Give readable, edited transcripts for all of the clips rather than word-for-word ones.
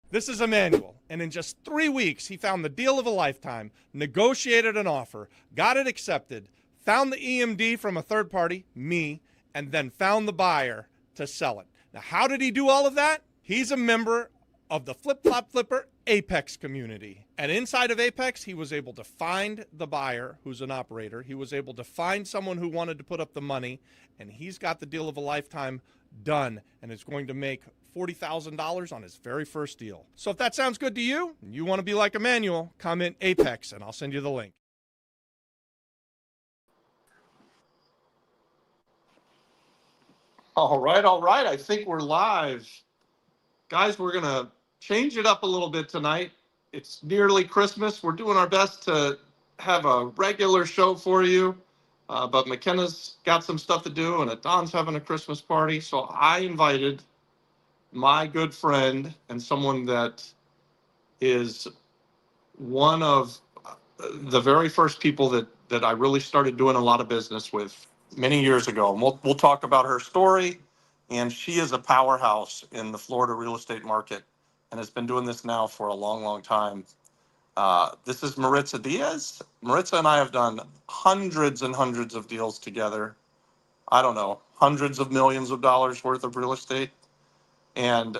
This is Emmanuel, and in just 3 weeks, he found the deal of a lifetime, negotiated an offer, got it accepted, found the EMD from a third party, me, and then found the buyer to sell it. Now, how did he do all of that? He's a member of the Flip Flop Flipper Apex community. And inside of Apex, he was able to find the buyer who's an operator. He was able to find someone who wanted to put up the money, and he's got the deal of a lifetime done, and is going to make $40,000 on his very first deal. So if that sounds good to you, and you want to be like Emmanuel, comment Apex, and I'll send you the link. All right, all right. I think we're live. Guys, we're going to change it up a little bit tonight. It's nearly Christmas. We're doing our best to have a regular show for you, but McKenna's got some stuff to do, and Don's having a Christmas party. So I invited my good friend and someone that is one of the very first people that I really started doing a lot of business with many years ago. And we'll talk about her story. And she is a powerhouse in the Florida real estate market and has been doing this now for a long, long time. This is Maritza Diaz. Maritza and I have done hundreds and hundreds of deals together. I don't know, hundreds of millions of dollars worth of real estate. And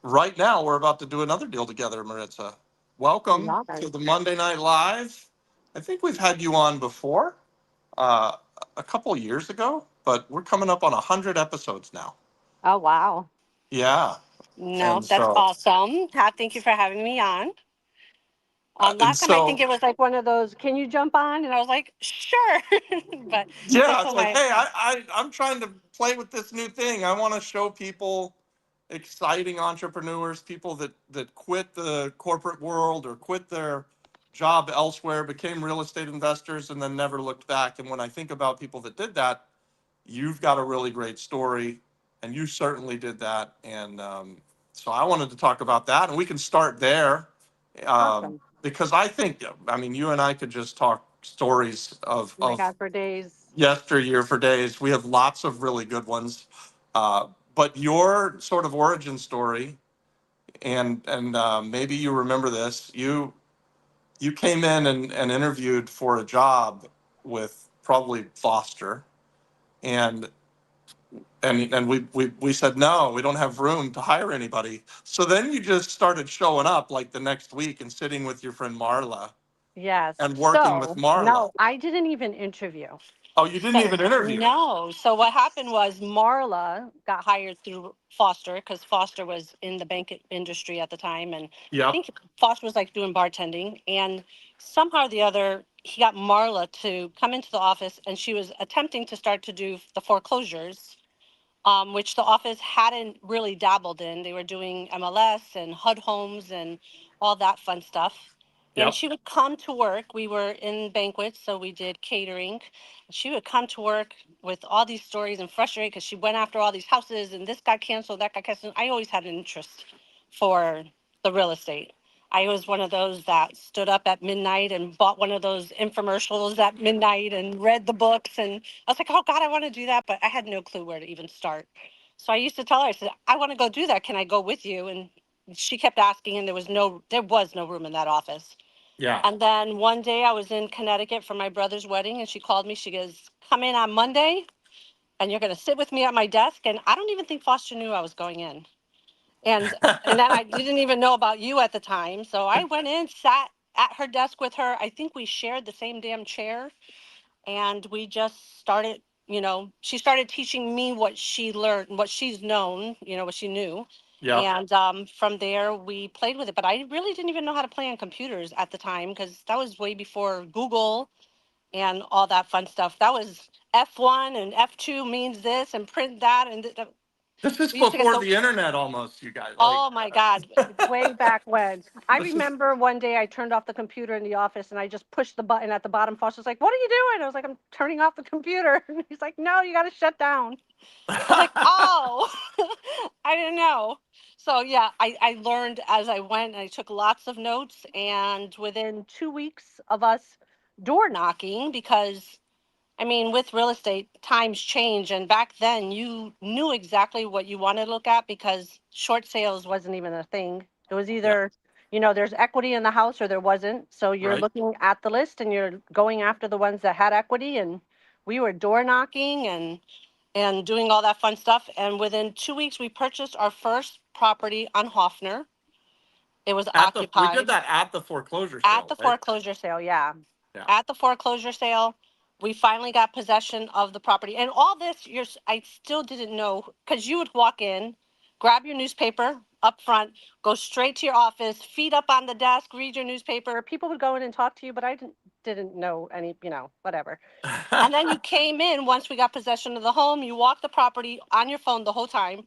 right now we're about to do another deal together, Maritza. Welcome to the Monday Night Live. I think we've had you on before, uh, a couple years ago, but we're coming up on 100 episodes now. Oh, wow. Yeah. No, And that's so, awesome. Thank you for having me on. and Last time I think so, it was like one of those, can you jump on? And I was like, sure. But this yeah, it's time like, hey, I'm trying to play with this new thing. I want to show people exciting entrepreneurs, people that quit the corporate world or quit their job elsewhere, became real estate investors, and then never looked back. And when I think about people that did that, you've got a really great story, and you certainly did that. And so I wanted to talk about that, and we can start there, awesome. because I think, I mean, you and I could just talk stories Oh my God, for days. yesteryear for days. We have lots of really good ones. But your sort of origin story, and maybe you remember this, you came in and interviewed for a job with probably Foster, and we said no, we don't have room to hire anybody. So then you just started showing up like the next week and sitting with your friend Marla Yes. and working with So, Marla. no, I didn't even interview. Oh, you didn't So, even interview? no. So, what happened was Marla got hired through Foster because Foster was in the bank industry at the time. And I Yep. think Foster was like doing bartending. And somehow or the other, he got Marla to come into the office, and she was attempting to start to do the foreclosures, which the office hadn't really dabbled in. They were doing MLS and HUD homes and all that fun stuff. And Yep. she would come to work. We were in banquets, so we did catering. She would come to work with all these stories and frustrated because she went after all these houses and this got canceled, that got canceled. I always had an interest for the real estate. I was one of those that stood up at midnight and bought one of those infomercials at midnight and read the books. And I was like, oh God, I want to do that. But I had no clue where to even start. So I used to tell her, I said, I want to go do that. Can I go with you? And she kept asking, and there was no room in that office. Yeah. And then one day I was in Connecticut for my brother's wedding, and she called me. She goes, come in on Monday and you're going to sit with me at my desk. And I don't even think Foster knew I was going in. And then I didn't even know about you at the time. So I went in, sat at her desk with her. I think we shared the same damn chair, and we just started, she started teaching me what she learned, what she's known, what she knew. Yep. And from there, we played with it. But I really didn't even know how to play on computers at the time because that was way before Google and all that fun stuff. That was F1 and F2 means this and print that. And This is we used to get before so. the internet almost, you guys. Like, Oh my God, way back when. I this is remember one day I turned off the computer in the office and I just pushed the button at the bottom. Foster's like, what are you doing? I was like, I'm turning off the computer. And he's like, no, you got to shut down. I was like, oh, I didn't know. So yeah, I learned as I went, and I took lots of notes. And within 2 weeks of us door knocking, because I mean, with real estate, times change, and back then you knew exactly what you wanted to look at because short sales wasn't even a thing. It was Yeah. either, there's equity in the house or there wasn't. So you're Right. looking at the list and you're going after the ones that had equity. And we were door knocking and doing all that fun stuff. And within 2 weeks, we purchased our first property on Hoffner. It was We did occupied that at the foreclosure at sale, the right? foreclosure sale. Yeah. Yeah. At the foreclosure sale, we finally got possession of the property. And all this, I still didn't know, because you would walk in, grab your newspaper up front, go straight to your office, feet up on the desk, read your newspaper. People would go in and talk to you, but I didn't know any, whatever. And then you came in once we got possession of the home. You walked the property on your phone the whole time,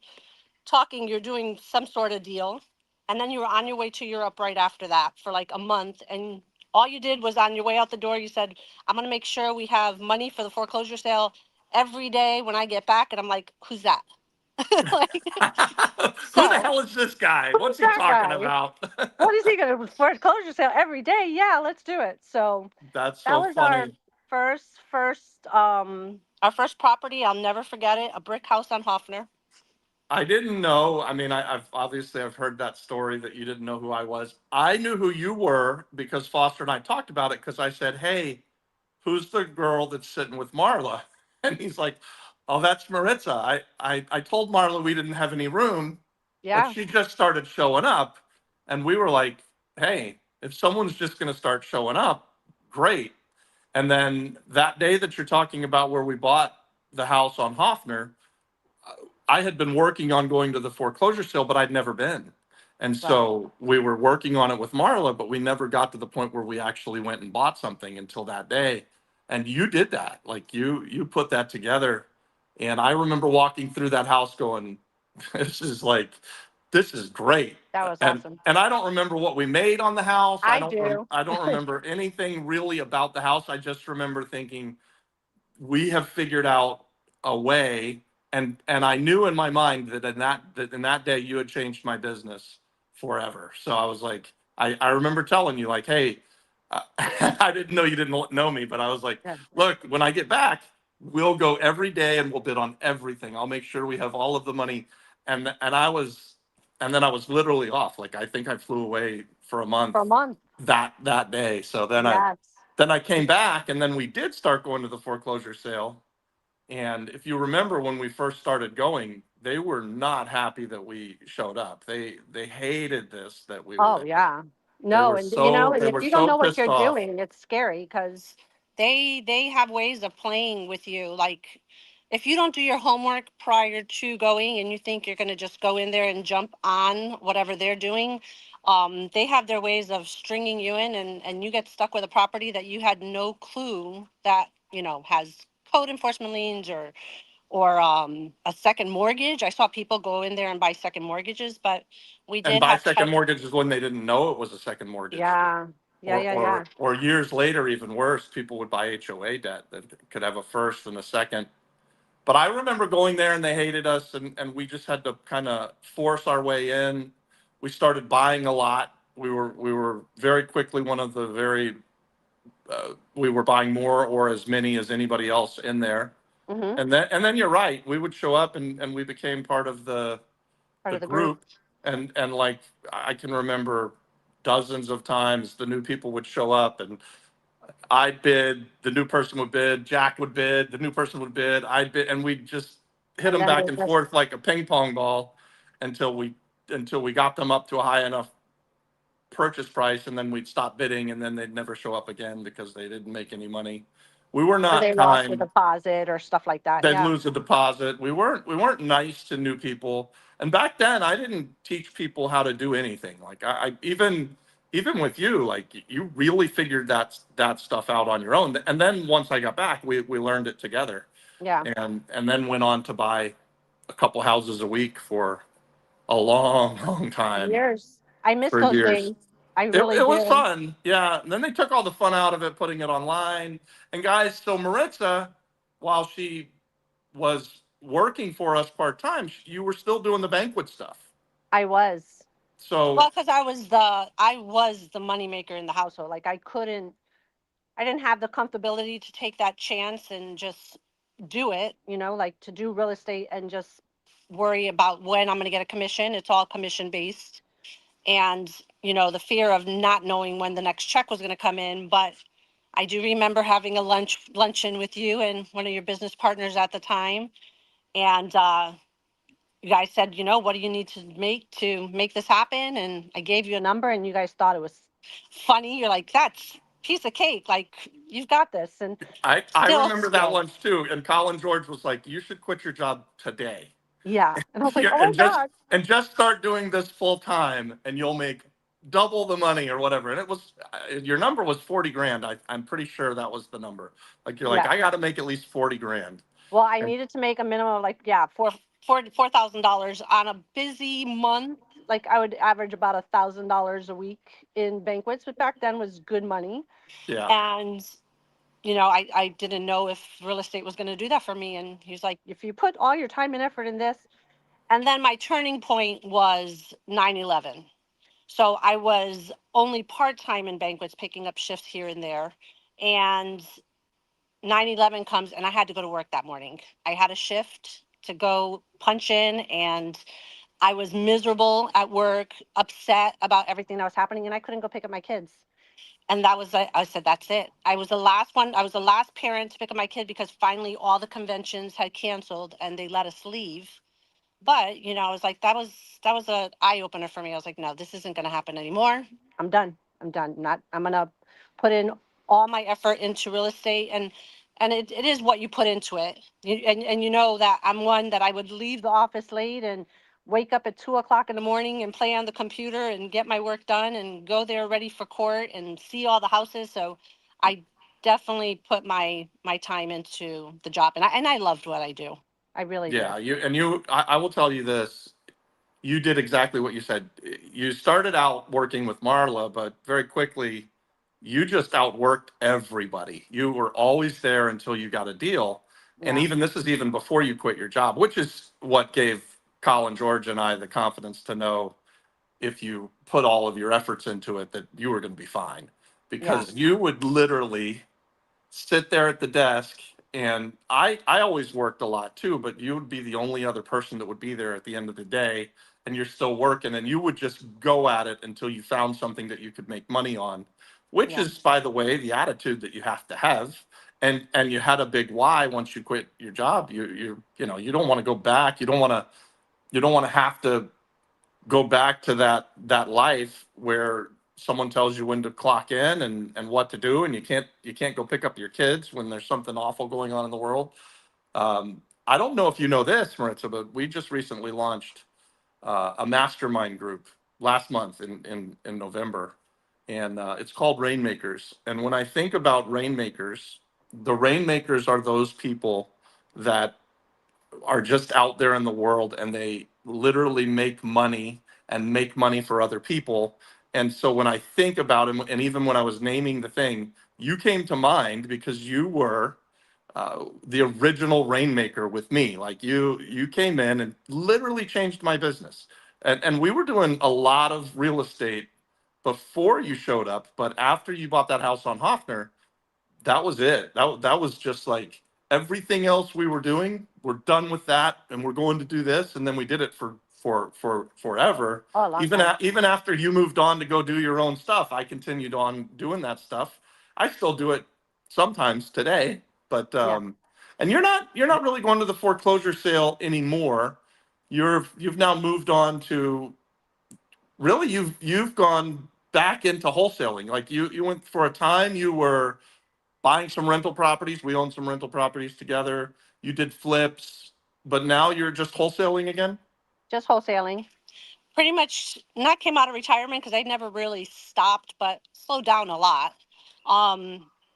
talking, you're doing some sort of deal. And then you were on your way to Europe right after that for like a month. And all you did was on your way out the door, you said, I'm going to make sure we have money for the foreclosure sale every day when I get back. And I'm like, who's that? Like, Who the so hell is this guy? who's What's he that talking guy? about? What is he going to foreclosure sale every day? Yeah, let's do it. So That's that so was our funny. our first property. I'll never forget it. A brick house on Hoffner. I didn't know. I mean, I've heard that story that you didn't know who I was. I knew who you were because Foster and I talked about it because I said, "Hey, who's the girl that's sitting with Marla?" And he's like, "Oh, that's Maritza. I told Marla we didn't have any room, but Yeah. she just started showing up." And we were like, "Hey, if someone's just going to start showing up, great." And then that day that you're talking about where we bought the house on Hoffner, I had been working on going to the foreclosure sale, but I'd never been. And Right. so we were working on it with Marla, but we never got to the point where we actually went and bought something until that day. And you did that. Like you put that together. And I remember walking through that house going, this is like this is great. That was And awesome. I don't remember what we made on the house. I do. I don't remember anything really about the house. I just remember thinking we have figured out a way, and I knew in my mind that in that day you had changed my business forever. So I was like, I remember telling you like, hey, I didn't know you didn't know me, but I was like, Yeah. look, when I get back, we'll go every day and we'll bid on everything. I'll make sure we have all of the money. And then I was literally off. Like I think I flew away for a month For a month. that day. So Yes. then I came back, and then we did start going to the foreclosure sale. And if you remember when we first started going, they were not happy that we showed up. They hated this that we were Oh, there. yeah. No, and and They if were you don't so know what pissed you're off. doing, it's scary because they have ways of playing with you. Like if you don't do your homework prior to going and you think you're going to just go in there and jump on whatever they're doing, they have their ways of stringing you in and you get stuck with a property that you had no clue that, has code enforcement liens or a second mortgage. I saw people go in there and buy second mortgages, but we And did buy have second title. mortgages when they didn't know it was a second mortgage. Yeah, yeah, yeah, yeah. Or years later, even worse, people would buy HOA debt that could have a first and a second. But I remember going there and they hated us, and we just had to kind of force our way in. We started buying a lot. We were very quickly one of the very we were buying more or as many as anybody else in there. Mm-hmm. And then you're right. We would show up and we became part of Part the of the group. group. And like I can remember dozens of times the new people would show up and I'd bid, the new person would bid, Jack would bid, the new person would bid, I'd bid, and we'd just hit And them then back they and just, forth like a ping pong ball until we got them up to a high enough purchase price, and then we'd stop bidding, and then they'd never show up again because they didn't make any money. We were or not they lost the kind. deposit or stuff like that. They'd Yeah. lose a deposit. We weren't nice to new people. And back then, I didn't teach people how to do anything. Like I even with you, like you really figured that stuff out on your own. And then once I got back, we learned it together, Yeah. and then went on to buy a couple houses a week for a long, long time, Years. I miss for those years. days. I really It was do. fun, yeah. And then they took all the fun out of it, putting it online. And guys, so Maritza, while she was working for us part time, you were still doing the banquet stuff. I was. So Well, because I was the moneymaker in the household. Like I I didn't have the comfortability to take that chance and just do it, like to do real estate and just worry about when I'm going to get a commission. It's all commission based. And, the fear of not knowing when the next check was going to come in. But I do remember having a luncheon with you and one of your business partners at the time. And you guys said, what do you need to make this happen? And I gave you a number and you guys thought it was funny. You're like, that's piece of cake. Like, you've got this. And I still, remember that lunch too. And Colin George was like, "You should quit your job today." yeah. And I was like, Yeah, oh my God. and just start doing this full time, and you'll make double the money or whatever. And it was your number was 40 grand. I'm pretty sure that was the number. Like you're like, Yes. I got to make at least 40 grand. Well, I And needed to make a minimum of like, yeah, $4,000 on a busy month. Like I would average about $1,000 a week in banquets, but back then was good money. yeah, And I didn't know if real estate was going to do that for me. And he's like, if you put all your time and effort in this, and then my turning point was 9/11. So I was only part-time in banquets, picking up shifts here and there. And 9/11 comes and I had to go to work that morning. I had a shift to go punch in and I was miserable at work, upset about everything that was happening, and I couldn't go pick up my kids. And that was it. I said, that's it. I was the last one. I was the last parent to pick up my kid because finally all the conventions had canceled and they let us leave. But, I was like, that was a eye opener for me. I was like, no, this isn't going to happen anymore. I'm done. I'm done. I'm going to put in all my effort into real estate and it is what you put into it. And you know that I'm one that I would leave the office late and wake up at 2 o'clock in the morning and play on the computer and get my work done and go there ready for court and see all the houses. So I definitely put my time into the job and I loved what I do. I really did. yeah. I will tell you this. You did exactly what you said. You started out working with Marla, but very quickly, you just outworked everybody. You were always there until you got a deal. And Yeah. this is even before you quit your job, which is what gave Colin, George, and I the confidence to know if you put all of your efforts into it that you were going to be fine. Yeah. Because you would literally sit there at the desk, and I always worked a lot too, but you would be the only other person that would be there at the end of the day, and you're still working, and you would just go at it until you found something that you could make money on, which Yeah. is, by the way, the attitude that you have to have. And you had a big why once you quit your job. You don't want to go back. You don't want to have to go back to that life where someone tells you when to clock in and what to do, and you can't go pick up your kids when there's something awful going on in the world. I don't know if you know this, Maritza, but we just recently launched a mastermind group last month in November, and it's called Rainmakers. And when I think about rainmakers, the rainmakers are those people that are just out there in the world and they literally make money and make money for other people. And so when I think about him, and even when I was naming the thing, you came to mind because you were the original rainmaker with me. Like you came in and literally changed my business. And we were doing a lot of real estate before you showed up, but after you bought that house on Hoffner, that was it. That was just like everything else we were doing. We're done with that, and we're going to do this. And then we did it for forever. Oh, a long Even time. even after you moved on to go do your own stuff, I continued on doing that stuff. I still do it sometimes today, but Yeah. and you're not really going to the foreclosure sale anymore. You've now moved on to really you've gone back into wholesaling. Like you went for a time you were buying some rental properties. We own some rental properties together. You did flips, but now you're just wholesaling again? Just wholesaling. Pretty much not came out of retirement because I never really stopped, but slowed down a lot.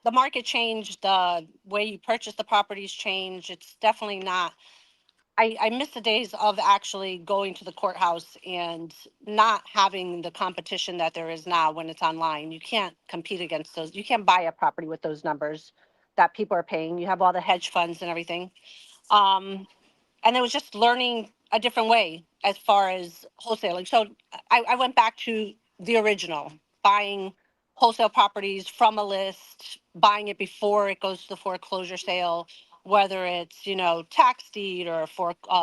The market changed, the way you purchase the properties changed. It's definitely not. I miss the days of actually going to the courthouse and not having the competition that there is now when it's online. You can't compete against those. You can't buy a property with those numbers that people are paying. You have all the hedge funds and everything. Um, and it was just learning a different way as far as wholesaling. So I went back to the original, buying wholesale properties from a list, buying it before it goes to the foreclosure sale, whether it's, tax deed or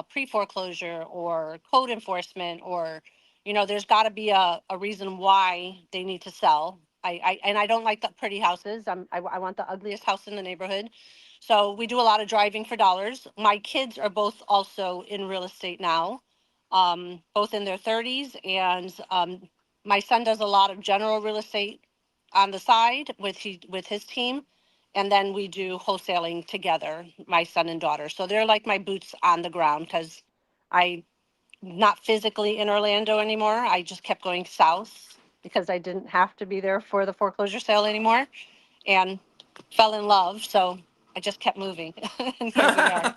pre-foreclosure or code enforcement, or, there's got to be a reason why they need to sell. And I don't like the pretty houses. I want the ugliest house in the neighborhood. So we do a lot of driving for dollars. My kids are both also in real estate now, both in their 30s, and my son does a lot of general real estate on the side with his team, and then we do wholesaling together, my son and daughter. So they're like my boots on the ground, because I'm not physically in Orlando anymore. I just kept going south because I didn't have to be there for the foreclosure sale anymore, and fell in love. So I just kept moving. And here we are.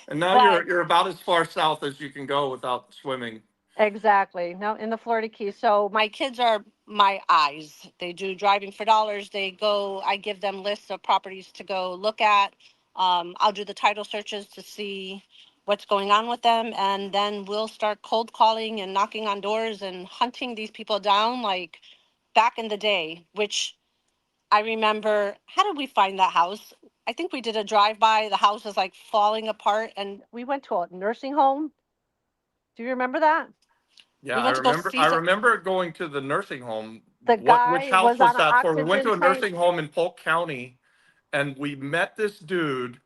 And now But you're about as far south as you can go without swimming. exactly. No, in the Florida Keys. So my kids are my eyes. They do driving for dollars. I give them lists of properties to go look at. I'll do the title searches to see what's going on with them. And then we'll start cold calling and knocking on doors and hunting these people down like back in the day, which I remember. How did we find that house? I think we did a drive by. The house was like falling apart, and we went to a nursing home. Do you remember that? Yeah, We I went to go remember. I see remember going to the nursing home. the Which guy house was was on an that for? We went to oxygen a tank, nursing home in Polk County, and we met this dude.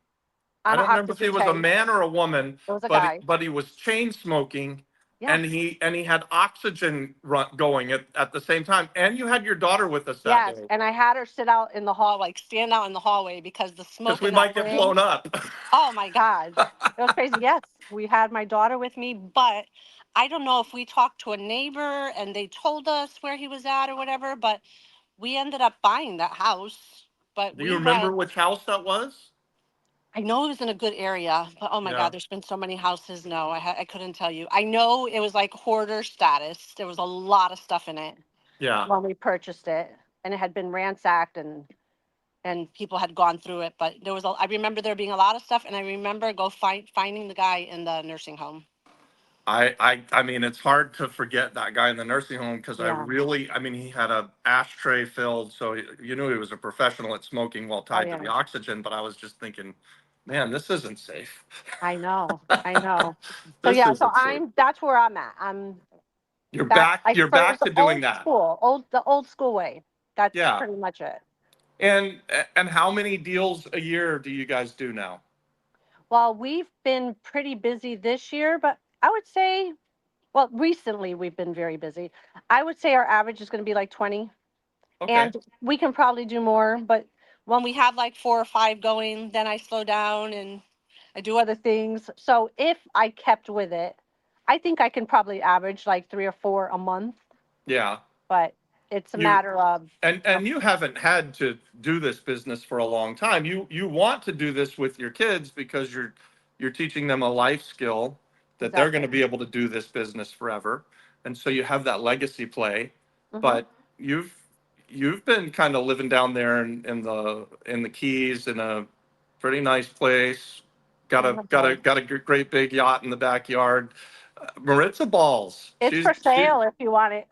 I on an don't remember if he oxygen was a tank. man or a woman, It was a but he, guy. but he was chain smoking, Yeah. and he had oxygen going at the same time. And you had your daughter with us that Yes. day And I had her sit out in the hall, like stand out in the hallway, because the because smoke we in that might get room. blown up. Oh my God. It was crazy. Yes. We had my daughter with me, but I don't know if we talked to a neighbor and they told us where he was at or whatever, but we ended up buying that house. But Do you we remember went, which house that was? I know it was in a good area, but oh my God, Yeah, there's been so many houses. No, I couldn't tell you. I know it was like hoarder status. There was a lot of stuff in it yeah. when we purchased it, and it had been ransacked, and people had gone through it. But I remember there being a lot of stuff, and I remember finding the guy in the nursing home. I mean, it's hard to forget that guy in the nursing home because Yeah. I mean, he had a ashtray filled, so you knew he was a professional at smoking while Oh tied to yeah. the oxygen. But I was just thinking, man, this isn't safe. I know. I know. So This yeah. So isn't safe. that's where I'm at. I'm back. You're It's back the to doing old that. school, the old school way. That's Yeah. pretty much it. And how many deals a year do you guys do now? Well, we've been pretty busy this year, but I would say, well, recently we've been very busy. I would say our average is going to be like 20, Okay. and we can probably do more, but when we have like 4 or 5 going, then I slow down and I do other things. So if I kept with it, I think I can probably average like 3 or 4 a month, Yeah. but it's a You matter of, and you haven't had to do this business for a long time. You want to do this with your kids because you're teaching them a life skill that they're going exactly. to be able to do this business forever. And so you have that legacy play, Hmm. but you've been kind of living down there in the Keys in a pretty nice place. Got a great big yacht in the backyard. Maritza Balls. It's for She's sale if you want it.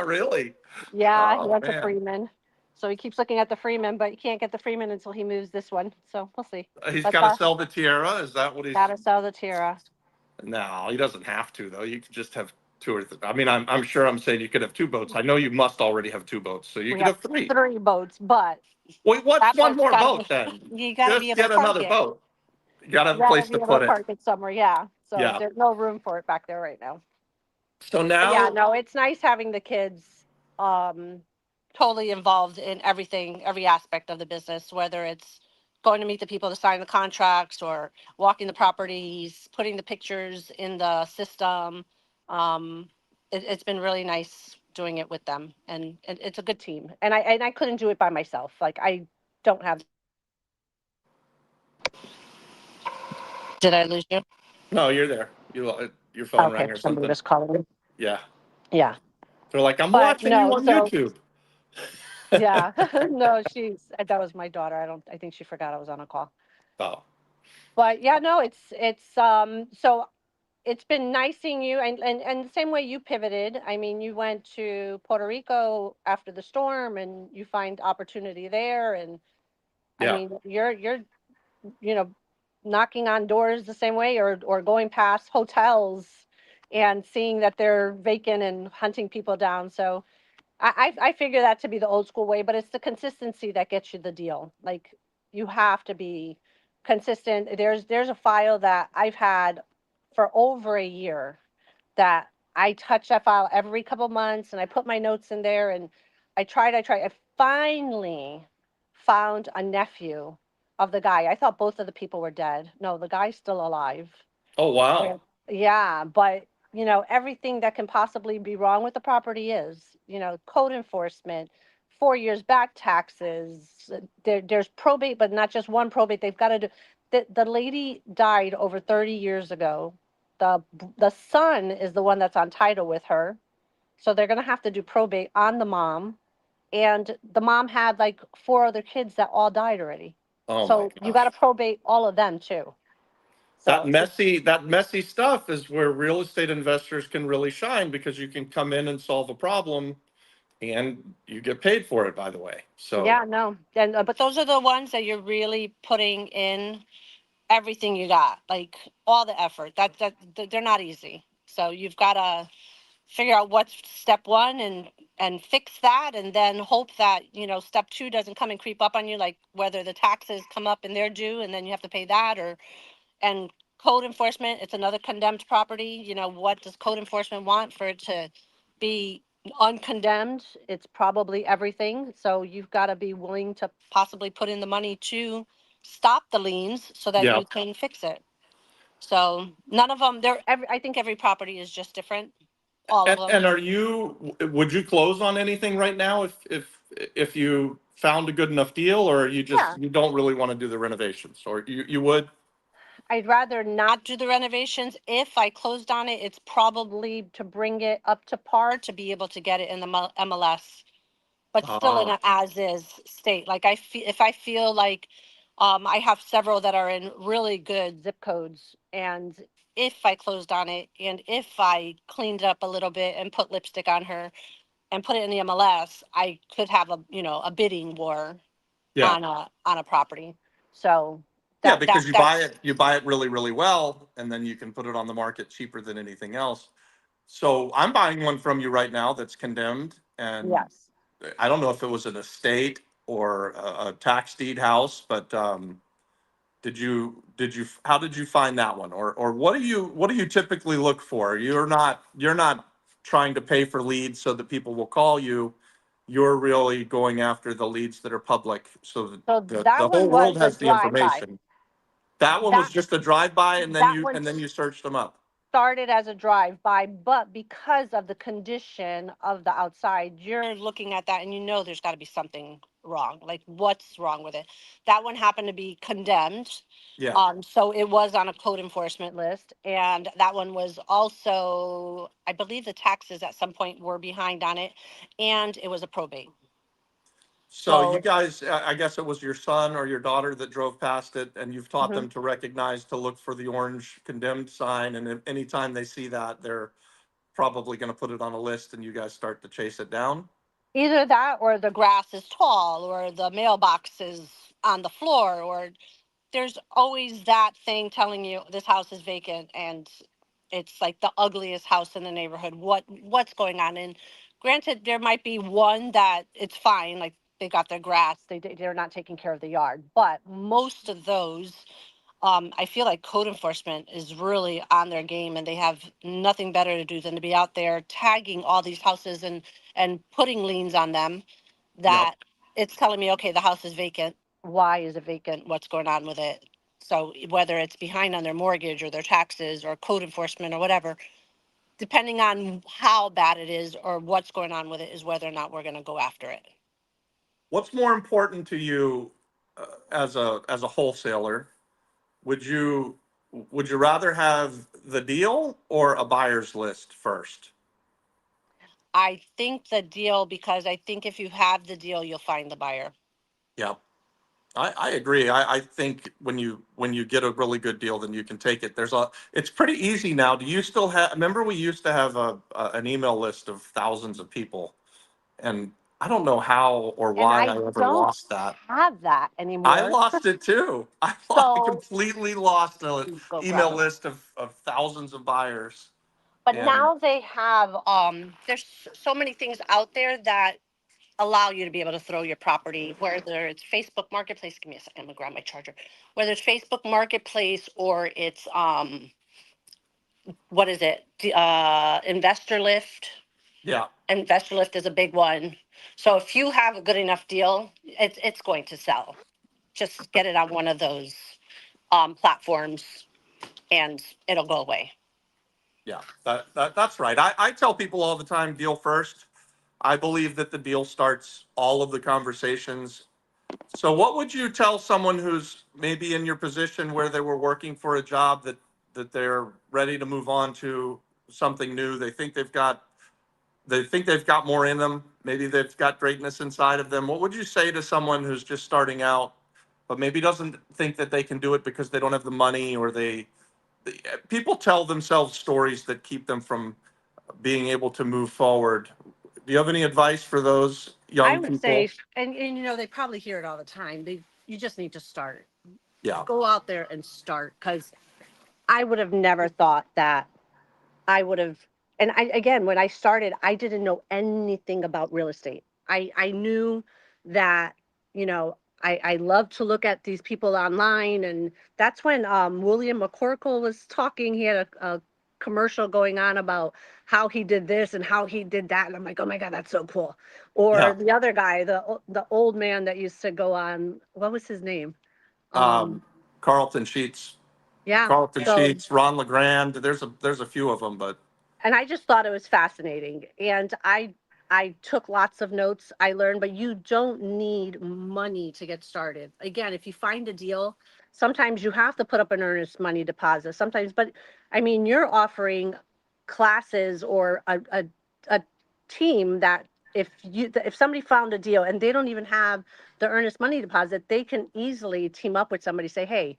really. Yeah, he Oh wants a man. Freeman. So he keeps looking at the Freeman, but he can't get the Freeman until he moves this one. So we'll see. He's But got to sell the Tierra. Is that what he's? gotta sell the Tierra. No, he doesn't have to though. You could just have two or I mean, I'm sure I'm saying you could have two boats. I know you must already have two boats, so you We could have have three. 3 boats, but Wait, what's that one boat's more gotta boat be, then? you gotta be Just able to get park another it. boat. You gotta have You a gotta place be to able to put it. park it somewhere, yeah. So Yeah. there's no room for it back there right now. So But yeah, now, no, it's nice having the kids um totally involved in everything, every aspect of the business, whether it's going to meet the people to sign the contracts or walking the properties, putting the pictures in the system. It's been really nice doing it with them, and it's a good team. And I couldn't do it by myself. Like I don't have. Did I lose you? no, you're there. Your phone Okay, rang or somebody something. was calling me. Yeah. Yeah, They're like, I'm but watching you no. on So YouTube. yeah, no, that was my daughter. I think she forgot I was on a call. Oh, But yeah, no, it's so it's been nice seeing you, and the same way you pivoted. I mean, you went to Puerto Rico after the storm, and you find opportunity there. And I Yeah. mean, you're you know knocking on doors the same way, or going past hotels and seeing that they're vacant and hunting people down. So I figure that to be the old school way, but it's the consistency that gets you the deal. Like, you have to be consistent. There's a file that I've had for over a year that I touch that file every couple months, and I put my notes in there, and I tried. I finally found a nephew of the guy. I thought both of the people were dead. No, the guy's still alive. Oh, Yeah. wow. Yeah, but everything that can possibly be wrong with the property is, code enforcement, 4 years back taxes. There's probate, but not just one probate. They've got to do. The lady died over 30 years ago. The son is the one that's on title with her, so they're gonna have to do probate on the mom. And the mom had like four other kids that all died already. Oh my So you got to gosh. probate all of them too. That So messy stuff is where real estate investors can really shine, because you can come in and solve a problem and you get paid for it, by the way. So, yeah, no. And but those are the ones that you're really putting in everything you got, like all the effort. They're not easy. So you've got to figure out what's step one, and fix that, and then hope that step two doesn't come and creep up on you, like whether the taxes come up and they're due and then you have to pay that. Or and code enforcement, it's another condemned property. What does code enforcement want for it to be uncondemned? It's probably everything. So you've got to be willing to possibly put in the money to stop the liens so that yeah. you can fix it. So none of them, I think every property is just different, all of them. And would you close on anything right now if you found a good enough deal, or Yeah. you don't really want to do the renovations, or you would? I'd rather not do the renovations. If I closed on it, it's probably to bring it up to par to be able to get it in the MLS, but still in Ah, an as is state. Like, if I feel like I have several that are in really good zip codes, and if I closed on it, and if I cleaned it up a little bit and put lipstick on her and put it in the MLS, I could have a bidding war yeah. on a property. So Yeah, that because that's you buy it really, really well, and then you can put it on the market cheaper than anything else. So I'm buying one from you right now that's condemned, and yes. I don't know if it was an estate or a tax deed house, but how did you find that one? Or what do you typically look for? You're not trying to pay for leads so that people will call you. You're really going after the leads that are public, so that So the that whole one world was a has the drive-by. information. That one was That just a drive-by, that one and then you searched them up. started as a drive-by, but because of the condition of the outside, you're looking at that and there's got to be something wrong. Like, what's wrong with it? That one happened to be condemned. Yeah. So it was on a code enforcement list, and that one was also, I believe the taxes at some point were behind on it, and it was a probate. So you So guys, I guess it was your son or your daughter that drove past it, and you've taught mhm. them to recognize, to look for the orange condemned sign, and if anytime they see that, they're probably going to put it on a list, and you guys start to chase it down. Either that, or the grass is tall, or the mailbox is on the floor, or there's always that thing telling you this house is vacant, and it's like the ugliest house in the neighborhood. What's going on? And granted, there might be one that it's fine, like they got their grass, they're not taking care of the yard, but most of those, I feel like code enforcement is really on their game, and they have nothing better to do than to be out there tagging all these houses and putting liens on them, Yep. that it's telling me, okay, the house is vacant. Why is it vacant? What's going on with it? So whether it's behind on their mortgage or their taxes or code enforcement or whatever, depending on how bad it is or what's going on with it, is whether or not we're going to go after it. What's more important to you as a wholesaler? Would you would you rather have the deal or a buyer's list first? I think the deal, because I think if you have the deal, you'll find the buyer. Yep. I agree. I think when you get a really good deal, then you can take it. It's pretty easy now. Do you still have, remember we used to have an email list of thousands of people, and I don't know how or And why I I ever don't lost that. have that I anymore. lost it too. I So completely lost an go grab email it. list of thousands of buyers. But And now they have there's so many things out there that allow you to be able to throw your property, whether it's Facebook Marketplace. Give me a second, I'm gonna grab my charger. Whether it's Facebook Marketplace or it's what is it? Investor Lift. yeah, Investor Lift is a big one. So if you have a good enough deal, it's going to sell. Just get it on one of those platforms and it'll go away. yeah, that's right. I tell people all the time, deal first. I believe that the deal starts all of the conversations. So what would you tell someone who's maybe in your position where they were working for a job that they're ready to move on to something new? They think they've got more in them. Maybe they've got greatness inside of them. What would you say to someone who's just starting out, but maybe doesn't think that they can do it because they don't have the money, or people tell themselves stories that keep them from being able to move forward. Do you have any advice for those I young would say, people? and you know, they probably hear it all the time. You just need to start. Yeah, Go out there and start. Because I would have never thought that I would have. And I, again, when I started, I didn't know anything about real estate. I knew that, you know, I love to look at these people online. And that's when William McCorkle was talking. He had a commercial going on about how he did this and how he did that. And I'm like, oh my God, that's so cool. Or yeah. the other guy, the old man that used to go on, what was his name? Um, Um, Carlton Sheets, yeah. Carlton So Sheets, Ron LeGrand. There's a few of them, but and I just thought it was fascinating. And I took lots of notes. I learned, but you don't need money to get started. Again, if you find a deal, sometimes you have to put up an earnest money deposit. Sometimes, but I mean, you're offering classes or a team that if somebody found a deal and they don't even have the earnest money deposit, they can easily team up with somebody, say, hey,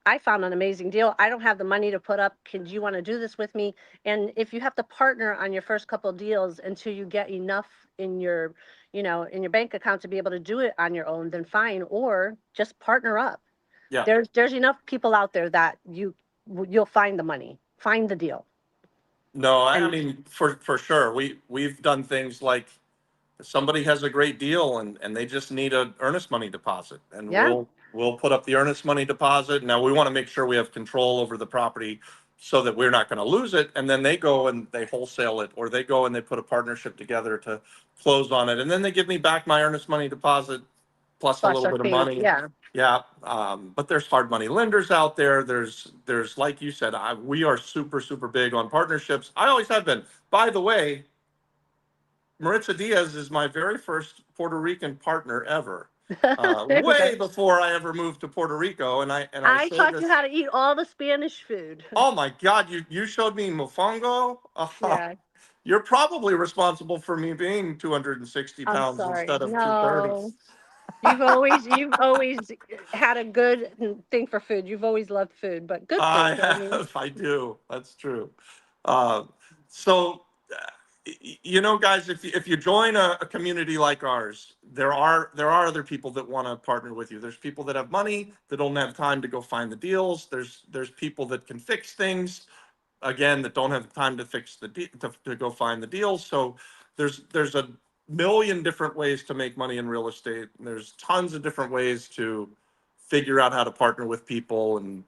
I found an amazing deal. I don't have the money to put up. Do you want to do this with me? And if you have to partner on your first couple of deals until you get enough in your, in your bank account to be able to do it on your own, then fine. Or just partner up. yeah. There's enough people out there that you'll find the money, find the deal. No, I And mean for sure. We've done things like somebody has a great deal and they just need an earnest money deposit, and yeah, we'll put up the earnest money deposit. Now we want to make sure we have control over the property so that we're not going to lose it, and then they go and they wholesale it, or they go and they put a partnership together to close on it, and then they give me back my earnest money deposit plus a plus little our bit of fee. money. Yeah. Yeah, but there's hard money lenders out there. There's like you said, we are super big on partnerships. I always have been. By the way, Maritza Diaz is my very first Puerto Rican partner ever. There you go. Way before I ever moved to Puerto Rico, and I I say taught you this. how to eat all the Spanish food. Oh my God, you showed me mofongo. Yeah. You're probably responsible for me being 260 I'm pounds sorry. instead of 230. No. You've always had a good thing for food. You've always loved food, but good I food. I mean, have, I do. That's true. Uh, so, guys, if you join a community like ours, there are other people that want to partner with you. There's people that have money that don't have time to go find the deals. There's people that can fix things, again, that don't have time to fix to go find the deals. So there's a million different ways to make money in real estate. And there's tons of different ways to figure out how to partner with people and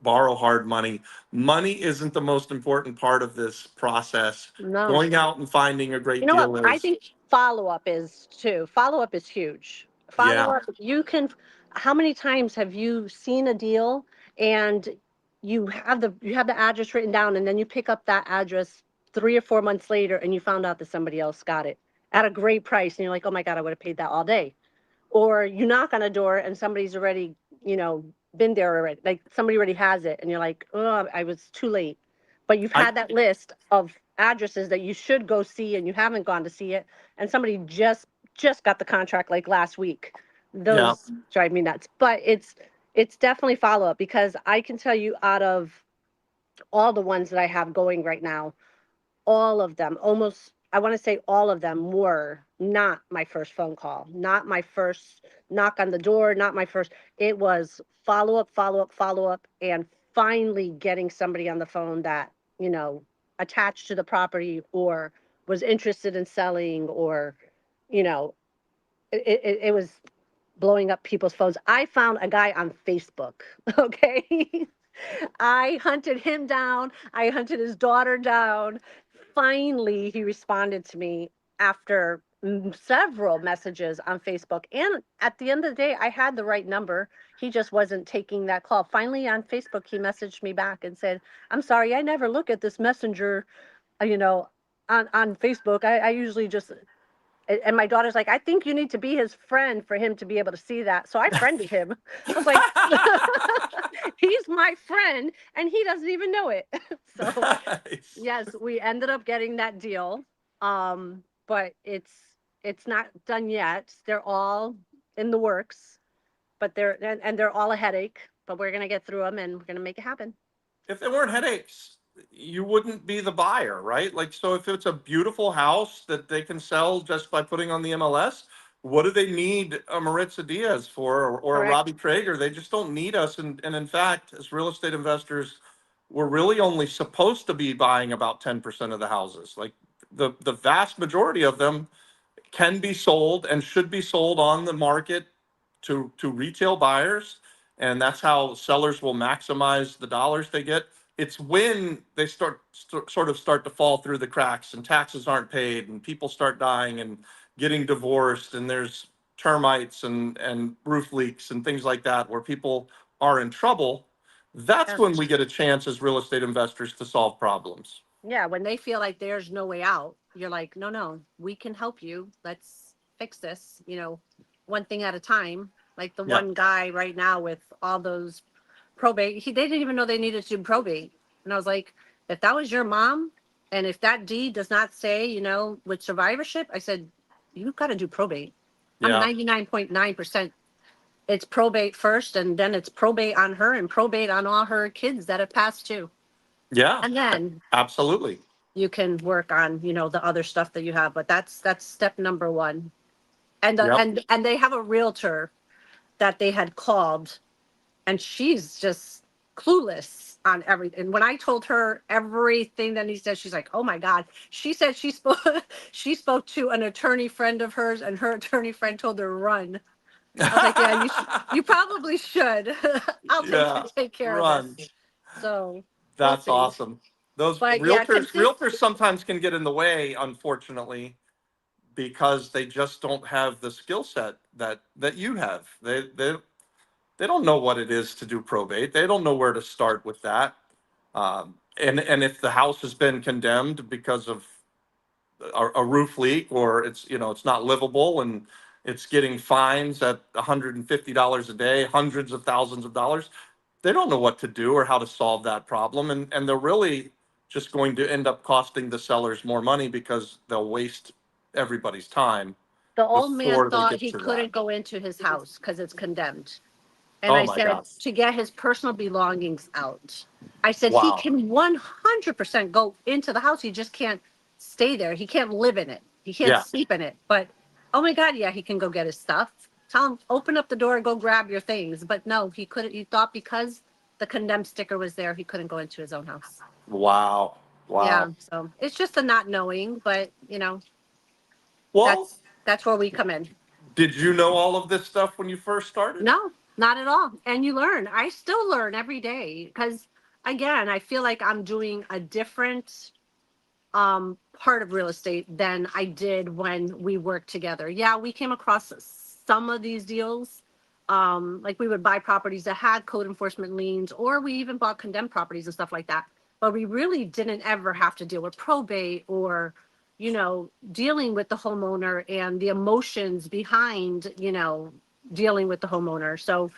borrow hard money. Money isn't the most important part of this process. no. Going out and finding a You great know what? deal I is. think follow up is too. Follow up is huge. Follow Yeah. up, you can. How many times have you seen a deal and you have the address written down, and then you pick up that address 3 or 4 months later and you found out that somebody else got it at a great price, and you're like, oh my God, I would have paid that all day. Or you knock on a door and somebody's already, been there already. Like somebody already has it, and you're like, oh, I was too late. But you've I had that list of addresses that you should go see and you haven't gone to see it, and somebody just got the contract like last week. Yeah. Those drive me nuts. But it's definitely follow up, because I can tell you, out of all the ones that I have going right now, all of them, almost, I want to say all of them, were not my first phone call, not my first knock on the door, not my first. It was follow up, follow up, follow up, and finally getting somebody on the phone that, attached to the property or was interested in selling, or, you know, it was blowing up people's phones. I found a guy on Facebook. Okay. I hunted him down. I hunted his daughter down. Finally, he responded to me after several messages on Facebook. And at the end of the day, I had the right number. He just wasn't taking that call. Finally, on Facebook, he messaged me back and said, "I'm sorry, I never look at this messenger, you know, on Facebook. I usually just," and my daughter's like, "I think you need to be his friend for him to be able to see that." So I friended him. I was like, he's my friend and he doesn't even know it. So Nice. yes, we ended up getting that deal. But it's not done yet. They're all in the works, but and they're all a headache, but we're gonna get through them and we're gonna make it happen. If there weren't headaches, you wouldn't be the buyer, right? Like, so if it's a beautiful house that they can sell just by putting on the MLS, what do they need a Maritza Diaz for, or a Correct. Robbie Traeger? They just don't need us. And in fact, as real estate investors, we're really only supposed to be buying about 10% of the houses. Like the vast majority of them can be sold and should be sold on the market to retail buyers, and that's how sellers will maximize the dollars they get. It's when they sort of start to fall through the cracks and taxes aren't paid and people start dying and getting divorced and there's termites and roof leaks and things like that where people are in trouble. That's Yeah. when we get a chance as real estate investors to solve problems. Yeah, when they feel like there's no way out, you're like, "No, no, we can help you. Let's fix this, one thing at a time." Like the Yeah. one guy right now with all those probate, they didn't even know they needed to do probate. And I was like, "If that was your mom, and if that deed does not say, with survivorship," I said, "You've got to do probate." I'm Yeah. 99.9%. It's probate first, and then it's probate on her and probate on all her kids that have passed too. Yeah. And then Absolutely. you can work on, the other stuff that you have. But that's step number one. And Yep. and they have a realtor that they had called, and she's just clueless on everything. And when I told her everything that he said, she's like, "Oh my God." She said she spoke she spoke to an attorney friend of hers, and her attorney friend told her, "Run." I was like, "Yeah, you probably should." I'll Yeah. take care of Run. this. So we'll That's see. awesome. Those But yeah, realtors sometimes can get in the way, unfortunately, because they just don't have the skill set that you have. They don't know what it is to do probate. They don't know where to start with that. And if the house has been condemned because of a roof leak, or it's not livable and it's getting fines at $150 a day, hundreds of thousands of dollars, they don't know what to do or how to solve that problem, and they're really just going to end up costing the sellers more money because they'll waste everybody's time the old man before they thought get he to that. couldn't go into his house because it's condemned. And Oh I my said, gosh. to get his personal belongings out. I said, he Wow. can 100% go into the house. He just can't stay there. He can't live in it. He can't Yeah. sleep in it. But oh my God, yeah, he can go get his stuff. Tell him, open up the door, go grab your things. But no, he couldn't. He thought because the condemned sticker was there, he couldn't go into his own house. Wow. Yeah. Wow. So it's just a not knowing, but Well, that's where we come in. did you know all of this stuff when you first started? No, not at all. And you learn. I still learn every day because, again, I feel like I'm doing a different part of real estate than I did when we worked together. Yeah, we came across some of these deals. Like we would buy properties that had code enforcement liens, or we even bought condemned properties and stuff like that. But we really didn't ever have to deal with probate or, dealing with the homeowner and the emotions behind, dealing with the homeowner. So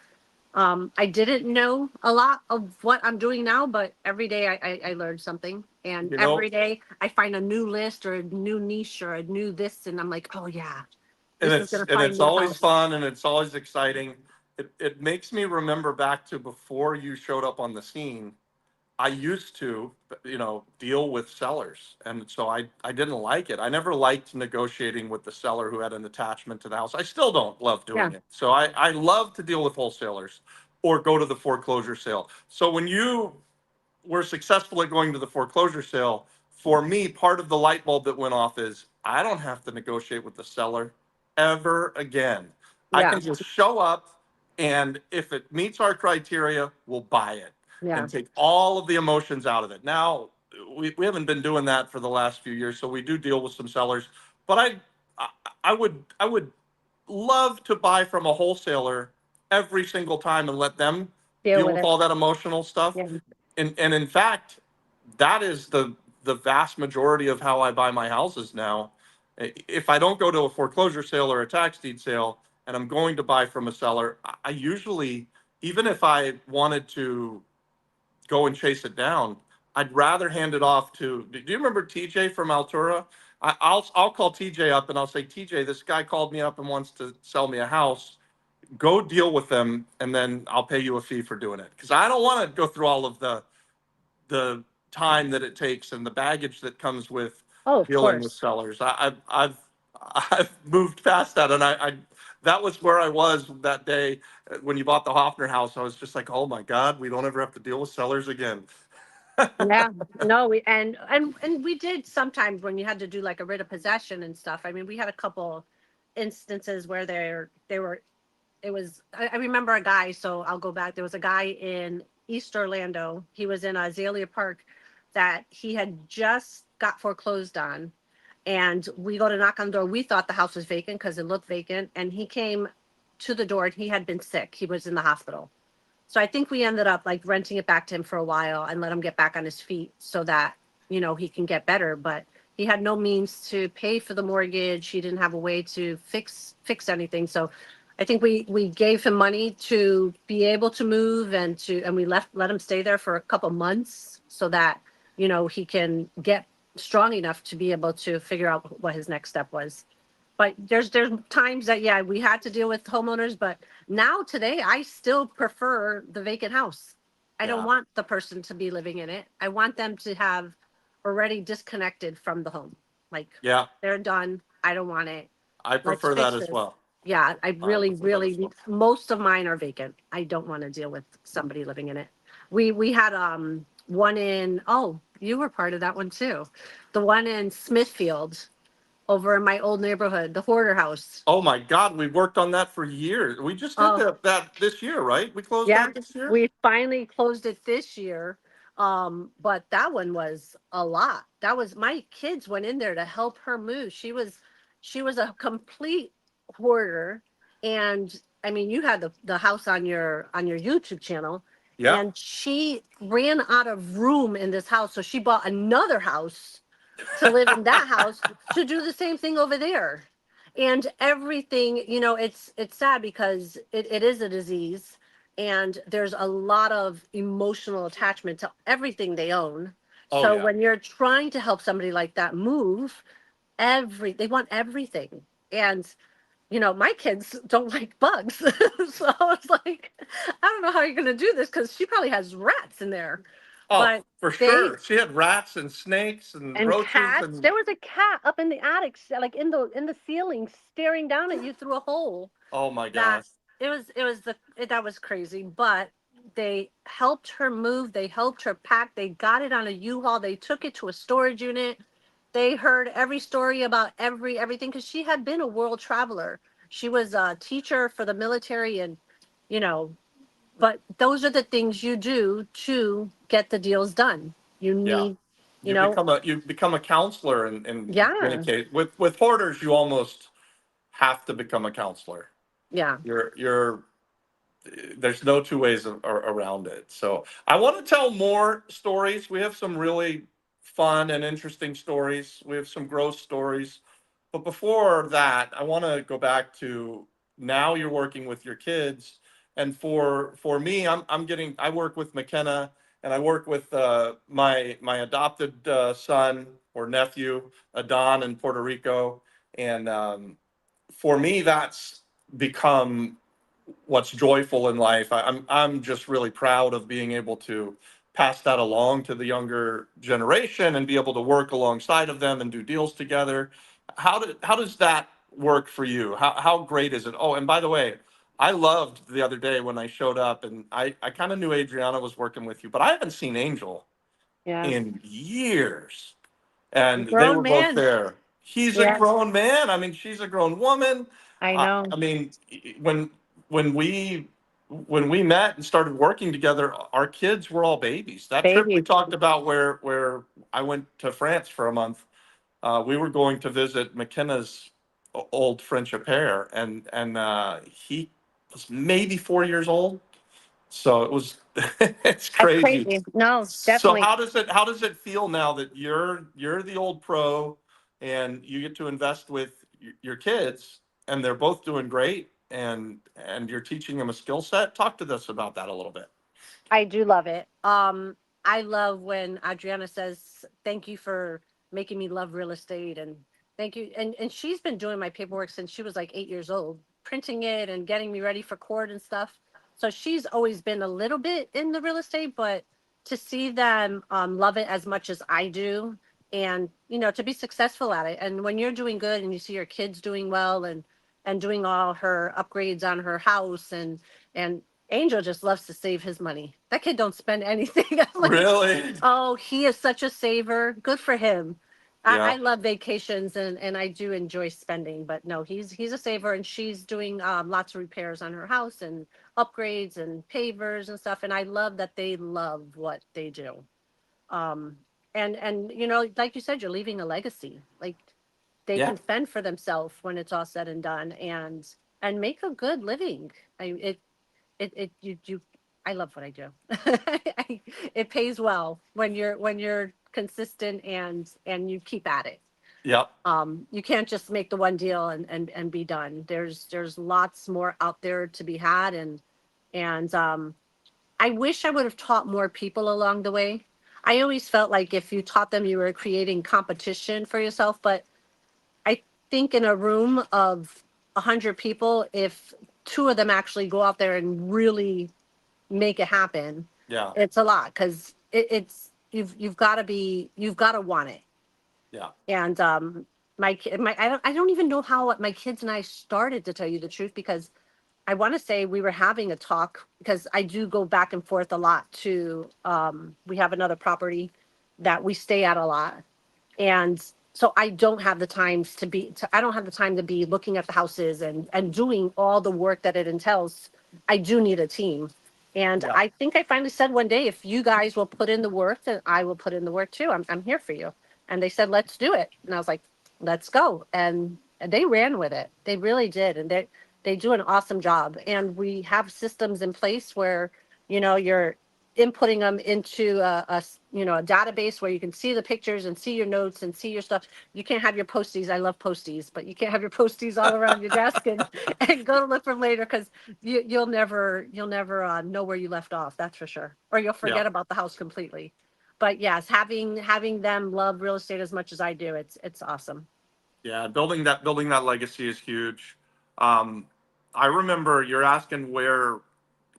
I didn't know a lot of what I'm doing now, but every day I learn something. And You know, every day I find a new list or a new niche or a new this. And I'm like, "Oh, yeah, And This is it's gonna and find it's me a always house. fun and it's always exciting. It makes me remember back to before you showed up on the scene. I used to, deal with sellers. And so I didn't like it. I never liked negotiating with the seller who had an attachment to the house. I still don't love Yeah, doing it. So I love to deal with wholesalers or go to the foreclosure sale. So when you were successful at going to the foreclosure sale, for me, part of the light bulb that went off is I don't have to negotiate with the seller ever again. I yeah, can just show up, and if it meets our criteria, we'll buy it yeah, and take all of the emotions out of it. Now, we haven't been doing that for the last few years, so we do deal with some sellers. But I, I would love to buy from a wholesaler every single time and let them deal deal with with it. all that emotional stuff. Yeah, And in fact, that is the vast majority of how I buy my houses now. If I don't go to a foreclosure sale or a tax deed sale and I'm going to buy from a seller, I usually, even if I wanted to go and chase it down, I'd rather hand it off to, do you remember TJ from Altura? I'll call TJ up and I'll say, TJ, this guy called me up and wants to sell me a house. Go deal with them, and then I'll pay you a fee for doing it. Because I don't want to go through all of the time that it takes and the baggage that comes with oh, of dealing with course. sellers. I've moved past that, and I that was where I was that day when you bought the Hoffner house. I was just like, oh my God, we don't ever have to deal with sellers again. Yeah, no, and we did sometimes when you had to do like a writ of possession and stuff. I mean, we had a couple instances where they were it was I remember a guy, so I'll go back. There was a guy in East Orlando. He was in Azalea Park that he had just got foreclosed on. And we go to knock on the door. We thought the house was vacant because it looked vacant. And he came to the door. He had been sick. He was in the hospital. So I think we ended up like renting it back to him for a while and let him get back on his feet so that, he can get better. But he had no means to pay for the mortgage. He didn't have a way to fix anything. So I think we gave him money to be able to move and we let him stay there for a couple months so that, he can get strong enough to be able to figure out what his next step was. But there's times that, yeah, we had to deal with homeowners, but now today I still prefer the vacant house. I don't Yeah, want the person to be living in it. I want them to have already disconnected from the home. Like yeah, they're done. I don't want it. I Let's prefer that fix as this. well. Yeah, I I really, prefer that as really, well. most of mine are vacant. I don't want to deal with somebody living in it. We had one in, oh, you were part of that one too. The one in Smithfield over in my old neighborhood, the hoarder house. Oh my God, we worked on that for years. We just did Oh, that this year, right? We closed yeah, that this year. we finally closed it this year. But that one was a lot. That was my kids went in there to help her move. She was a complete hoarder. And I mean, you had the house on your YouTube channel, Yeah. and she ran out of room in this house. So she bought another house to live in that house to do the same thing over there. And everything, it's sad because it is a disease and there's a lot of emotional attachment to everything they own. Oh So yeah. when you're trying to help somebody like that move, they want everything. And my kids don't like bugs. So it's like, I don't know how you're going to do this because she probably has rats in there. Oh, But for they sure. She had rats and snakes and and roaches cats. and There was a cat up in the attic, like in the ceiling, staring down at you through a hole. oh my That gosh. that was crazy. But they helped her move. They helped her pack. They got it on a U-Haul. They took it to a storage unit. They heard every story about everything because she had been a world traveler. She was a teacher for the military, and you know. But those are the things you do to get the deals done. You Yeah. need, you You know, become a counselor and yeah, communicate with hoarders. You almost have to become a counselor. yeah. You're there's no two ways around it. So I want to tell more stories. We have some really fun and interesting stories. We have some gross stories. But before that, I want to go back to now you're working with your kids. And for me, I work with McKenna and I work with my adopted son or nephew, Adon in Puerto Rico. And for me, that's become what's joyful in life. I'm just really proud of being able to pass that along to the younger generation and be able to work alongside of them and do deals together. How does that work for you? How great is it? Oh, and by the way, I loved the other day when I showed up, and I kind of knew Adriana was working with you, but I haven't seen Angel Yeah. in years, and they Grown were both man. there. He's a Yeah, grown man. I mean, she's a grown woman. I know. I mean, when when we when we met and started working together, our kids were all babies. That trip we Baby. talked about, where I went to France for a month, we were going to visit McKenna's old French au pair, and he was maybe 4 years old. So it was, it's That's crazy. crazy. No, So definitely. how does it feel now that you're the old pro and you get to invest with your kids and they're both doing great and you're teaching them a skill set? Talk to us about that a little bit. I do love it. I love when Adriana says, "Thank you for making me love real estate," and thank you. And she's been doing my paperwork since she was like 8 years old, printing it and getting me ready for court and stuff. So she's always been a little bit in the real estate, but to see them love it as much as I do, and to be successful at it, and when you're doing good and you see your kids doing well and doing all her upgrades on her house and Angel just loves to save his money. That kid don't spend anything. I'm like, Really? oh, he is such a saver. Good for him. I Yeah. love vacations and I do enjoy spending, but no, he's a saver and she's doing lots of repairs on her house and upgrades and pavers and stuff. And I love that they love what they do. Um, and like you said, you're leaving a legacy. Like they Yeah. can fend for themselves when it's all said and done and make a good living. It you I love what I do. It pays well when you're consistent and you keep at it. Yep. You can't just make the one deal and be done. There's lots more out there to be had and I wish I would have taught more people along the way. I always felt like if you taught them, you were creating competition for yourself, but I think in a room of 100 people, if two of them actually go out there and really make it happen, Yeah. it's a lot because you've got to want it. Yeah. And my I don't even know how my kids and I started, to tell you the truth, because I want to say we were having a talk because I do go back and forth a lot to we have another property that we stay at a lot, and so I don't have the times I don't have the time to be looking at the houses and doing all the work that it entails. I do need a team. And Yeah. I think I finally said one day, if you guys will put in the work, then I will put in the work too. I'm here for you. And they said, let's do it. And I was like, let's go. And they ran with it. They really did. And they do an awesome job. And we have systems in place where, you're inputting them into a database where you can see the pictures and see your notes and see your stuff. You can't have your posties. I love posties, but you can't have your posties all around your desk and go to look for them later because you'll never know where you left off. That's for sure. Or you'll Yeah. forget about the house completely. But yes, having them love real estate as much as I do, it's awesome. Yeah. Building that legacy is huge. Um, I remember you're asking where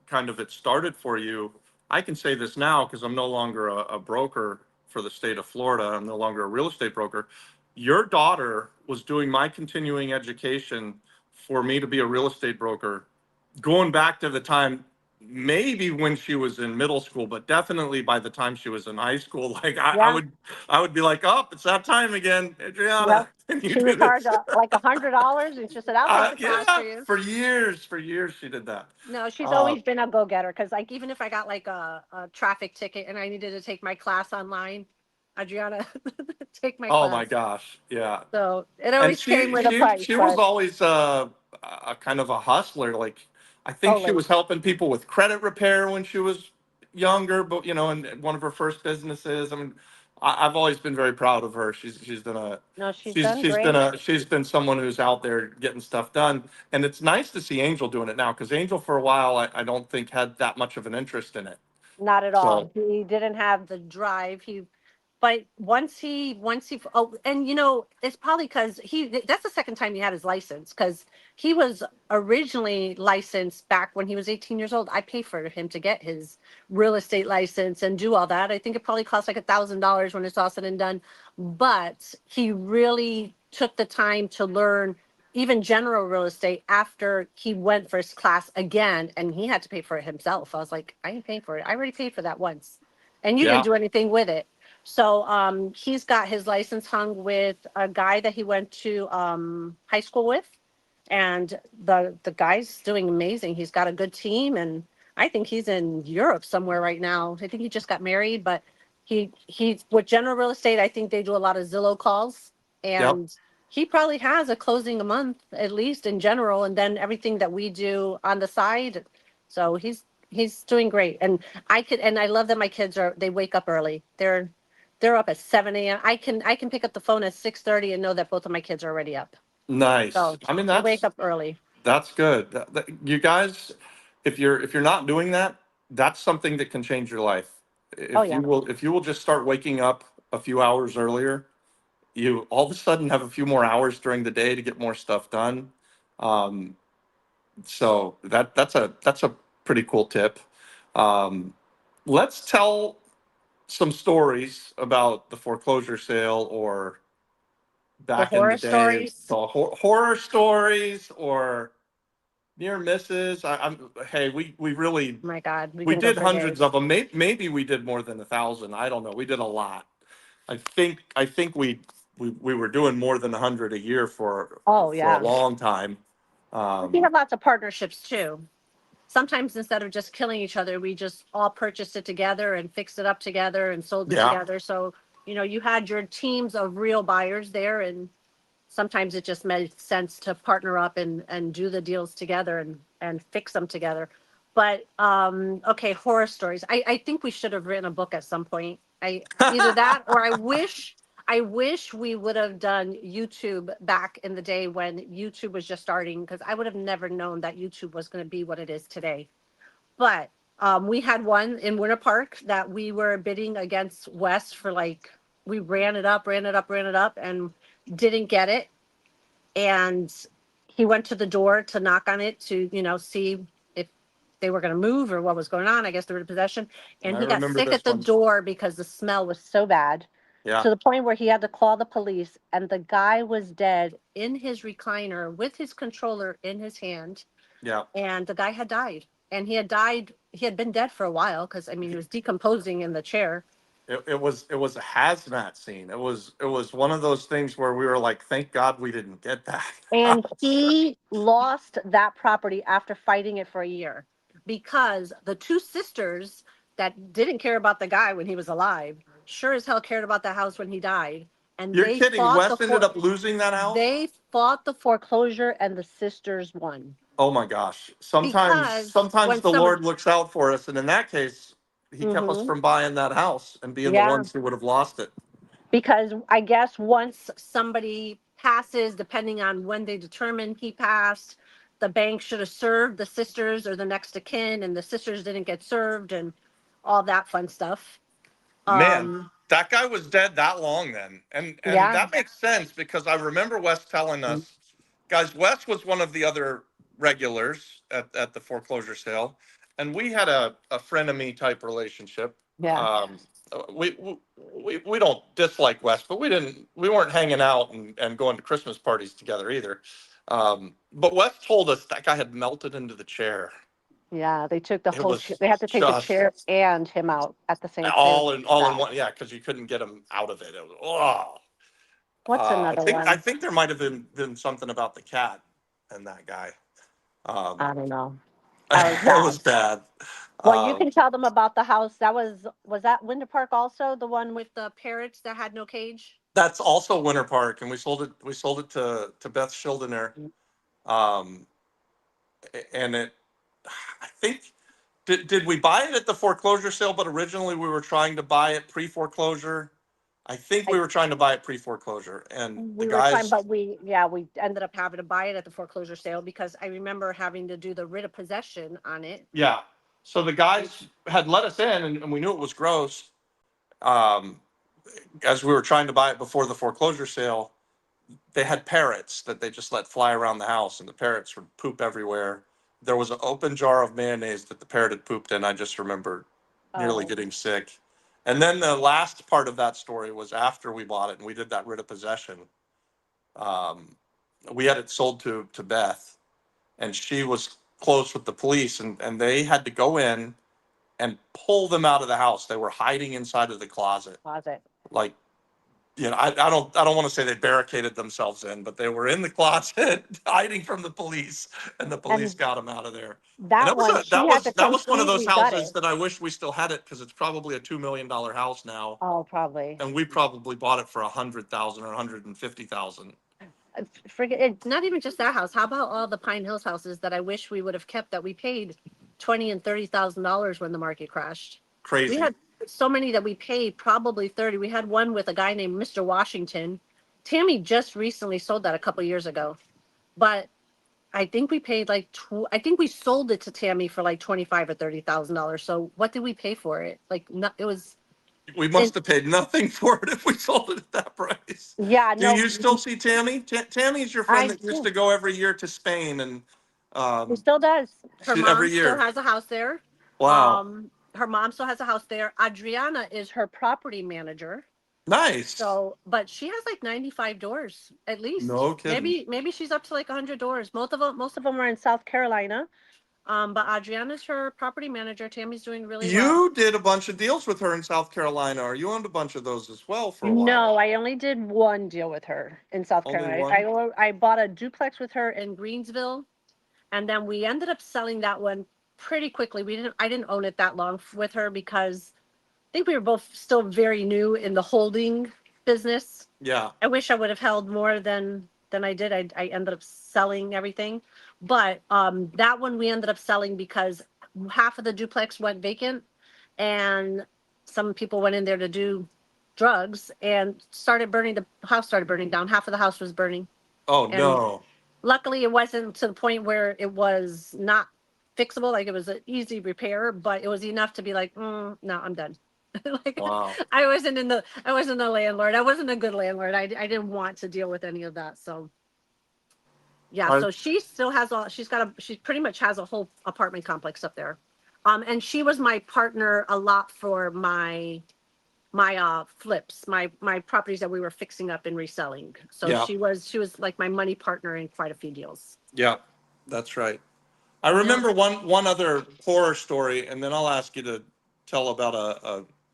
kind of it started for you. I can say this now because I'm no longer a broker for the state of Florida. I'm no longer a real estate broker. Your daughter was doing my continuing education for me to be a real estate broker, going back to the time maybe when she was in middle school, but definitely by the time she was in high school. Like Yeah. I would be like, oh, it's that time again, Adriana. Yep. Can you She do would charge this? like $100 and she said, I'll take the class for Yeah, you. for years she did that. No, she's Uh, always been a go-getter because, like, even if I got like a traffic ticket and I needed to take my class online, Adriana, take my Oh my class. gosh, yeah. So it And always came she with a she price, she was but always a kind of a hustler. Like I think she always. was helping people with credit repair when she was younger, but in one of her first businesses. I mean, I've always been very proud of her. She's been a No, she's she's done she's been great. a she's been someone who's out there getting stuff done. And it's nice to see Angel doing it now because Angel for a while I don't think had that much of an interest in it. Not at all. So He didn't have the drive. but oh, and it's probably because that's the second time he had his license, because he was originally licensed back when he was 18 years old. I paid for him to get his real estate license and do all that. I think it probably cost like $1,000 when it's all said and done, but he really took the time to learn even general real estate after he went for his class again, and he had to pay for it himself. I was like, I ain't paying for it. I already paid for that once, and you didn't Yeah. do anything with it. So he's got his license hung with a guy that he went to high school with, and the guy's doing amazing. He's got a good team, and I think he's in Europe somewhere right now. I think he just got married, but he's with general real estate. I think they do a lot of Zillow calls, Yep. and he probably has a closing a month at least in general, and then everything that we do on the side. So he's doing great, and I love that my kids they wake up early. They're up at 7 a.m. I can pick up the phone at 6:30 and know that both of my kids are already up. Nice. So I mean, they wake up early. that's good. You guys, if you're not doing that, that's something that can change your life. Oh If yeah. you will just start waking up a few hours earlier, you all of a sudden have a few more hours during the day to get more stuff done. Um, so that's a pretty cool tip. Um, let's tell some stories about the foreclosure sale, or The back in the horror day, stories. the horror stories or near misses. Hey, we really Oh my God, we we can go did for hundreds days. of them. Maybe we did more than 1,000. I don't know. We did a lot. I think we were doing more than 100 a year Oh for a yeah. long time. We Um, have lots of partnerships too. Sometimes instead of just killing each other, we just all purchased it together and fixed it up together and sold it yeah, together. So, you had your teams of real buyers there, and sometimes it just made sense to partner up and do the deals together and fix them together. But okay, horror stories. I think we should have written a book at some point. Either that, or I wish we would have done YouTube back in the day when YouTube was just starting, because I would have never known that YouTube was going to be what it is today. But we had one in Winter Park that we were bidding against West for, like, we ran it up, and didn't get it. And he went to the door to knock on it to, see if they were going to move or what was going on. I guess they were in possession. And I he got remember sick at this the one. door because the smell was so bad, Yeah, to the point where he had to call the police. And the guy was dead in his recliner with his controller in his hand. yeah. And the guy had died. And he had been dead for a while, because, I mean, he was decomposing in the chair. It was a hazmat scene. It was one of those things where we were like, thank God we didn't get that. And he lost that property after fighting it for a year, because the two sisters that didn't care about the guy when he was alive sure as hell cared about the house when he died. And You're kidding. Wes ended up losing that house? they fought the foreclosure, and the sisters won. Oh my gosh. Sometimes When the somebody Lord looks out for us, and in that case, he kept us Mhm. from buying that house and being the Yeah, ones who would have lost it. because I guess once somebody passes, depending on when they determine he passed, the bank should have served the sisters or the next of kin, and the sisters didn't get served, and all that fun stuff. Man, Um, that guy was dead that long then. And yeah, that makes sense because I remember Wes telling us, guys, Wes was one of the other regulars at the foreclosure sale. And we had a frenemy type relationship. yeah. We don't dislike Wes, but we weren't hanging out and going to Christmas parties together either. But Wes told us that guy had melted into the chair. Yeah, they took It was they had to take the just chair and him out at the same time. all in one, yeah, because you couldn't get him out of it. It was, oh. What's I another think I one? think there might have been something about the cat and that guy. Um, I don't know. That was it was bad. bad. Well, you Um, can tell them about the house. Was that Winter Park also, the one with the parrots that had no cage? that's also Winter Park, and we sold it. We sold it to Beth Schildener, um, and I think. Did we buy it at the foreclosure sale? But originally we were trying to buy it pre-foreclosure. I think we I were trying to buy it pre-foreclosure, and the We were trying, guys, but we ended up having to buy it at the foreclosure sale, because I remember having to do the writ of possession on it. yeah. So the guys had let us in, and we knew it was gross. Um, as we were trying to buy it before the foreclosure sale, they had parrots that they just let fly around the house, and the parrots would poop everywhere. There was an open jar of mayonnaise that the parrot had pooped in. I just remember nearly Oh, getting sick. And then the last part of that story was after we bought it and we did that writ of possession. Um, we had it sold to Beth, and she was close with the police, and they had to go in and pull them out of the house. They were hiding inside of the closet. closet. Like, I don't want to say they barricaded themselves in, but they were in the closet hiding from the police, and the police And got them out of there. And that one, she had to that was one of those completely gut houses it. that I wish we still had it, because it's probably a $2 million house now, Oh, probably. and we probably bought it for 100,000 or 150,000. Forget it. Not even just that house. How about all the Pine Hills houses that I wish we would have kept that we paid $20,000 and $30,000 when the market crashed? We Crazy. had so many that we paid probably 30. We had one with a guy named Mr. Washington. Tammy just recently sold that a couple years ago, but I think we paid like I think we sold it to Tammy for like 25 or $30,000. So what did we pay for it? Like, no, it was. We And must have paid nothing for it if we sold it at that price. yeah, Do no, you still see Tammy? Tammy's your friend I that used do. to go every year to Spain, and It um, still does. Her every mom still year. has a house there. Wow, Her mom still has a house there. Adriana is her property manager. nice. So, but she has like 95 doors at least. No kidding. Maybe she's up to like 100 doors. Most of them are in South Carolina. But Adriana's her property manager. Tammy's doing really well. You did a bunch of deals with her in South Carolina, or you owned a bunch of those as well for a while. No, I only did one deal with her in South Only Carolina. one? I bought a duplex with her in Greensville, and then we ended up selling that one pretty quickly. I didn't own it that long with her because I think we were both still very new in the holding business. Yeah. I wish I would have held more than I did. I ended up selling everything, but that one we ended up selling because half of the duplex went vacant, and some people went in there to do drugs and started burning. The house started burning down. Half of the house was burning, Oh and no. luckily it wasn't to the point where it was not fixable. Like, it was an easy repair, but it was enough to be like, no, I'm done. Like, Wow. I wasn't a landlord. I wasn't a good landlord. I didn't want to deal with any of that. So yeah, I, so she still has she pretty much has a whole apartment complex up there. And she was my partner a lot for my flips, my properties that we were fixing up and reselling. So yeah. she was like my money partner in quite a few deals. Yeah. That's right. I Yeah. remember one other horror story, and then I'll ask you to tell about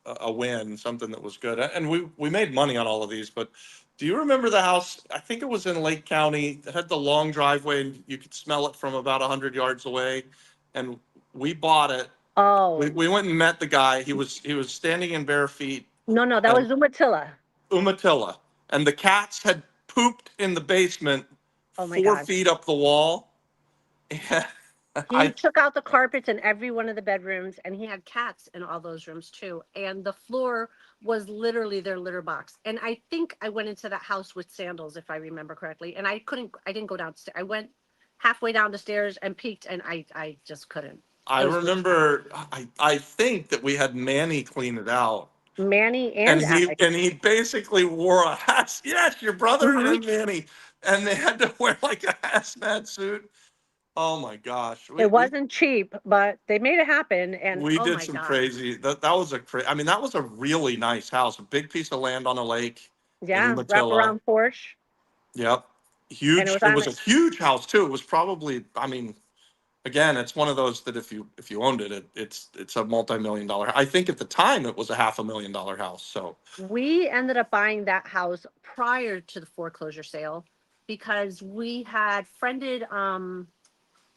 a win, something that was good. And we made money on all of these, but do you remember the house? I think it was in Lake County. It had the long driveway, and you could smell it from about 100 yards away. And we bought it. Oh, We went and met the guy. He was standing in bare feet, no, that and was Umatilla. Umatilla, and the cats had pooped in the basement Oh my 4 feet God. up the wall. And He took out the carpets in every one of the bedrooms, and he had cats in all those rooms too. And the floor was literally their litter box. And I think I went into that house with sandals, if I remember correctly. And I didn't go downstairs. I went halfway down the stairs and peeked, and I just couldn't. I It was remember, I think that we had Manny clean it out, Manny and and he Alex. and he basically wore a hat. Yes, your brother Mhm. and Manny, and they had to wear like a hazmat suit. Oh my gosh, we It we wasn't cheap, but they made it happen. And we oh did my some God. crazy. That was I mean, that was a really nice house, a big piece of land on a lake in Yeah, Umatilla. wraparound porch. Yep, And it huge. was It on was a it. huge house too. It was probably, I mean, again, it's one of those that if you owned it, it's a multi-million-dollar. I think at the time it was a $500,000 house. So We ended up buying that house prior to the foreclosure sale because we had friended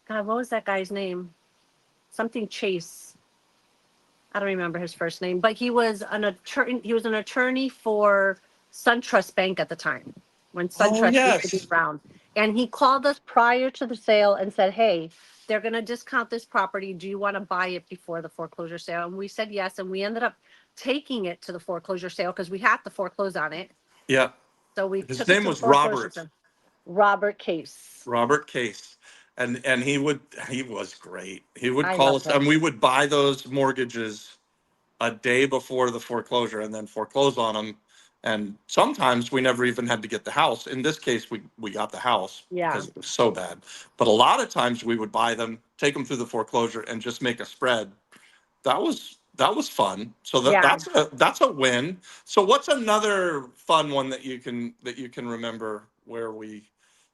God, what was that guy's name? Something Chase. I don't remember his first name, but he was an attorney for SunTrust Bank at the time, when oh SunTrust used to be yes, around. And he called us prior to the sale and said, "Hey, they're going to discount this property. Do you want to buy it before the foreclosure sale?" And we said yes, and we ended up taking it to the foreclosure sale because we had to foreclose on it. yeah. So we His took it name to the was foreclosure Robert. sale. Robert Case. Robert Case. And he was great. He would I call loved us, and him. we would buy those mortgages a day before the foreclosure and then foreclose on them. And sometimes we never even had to get the house. In this case, we got the house Yeah. because it was so bad. But a lot of times we would buy them, take them through the foreclosure, and just make a spread. That was fun. So Yeah. that's a win. So what's another fun one that you can remember where we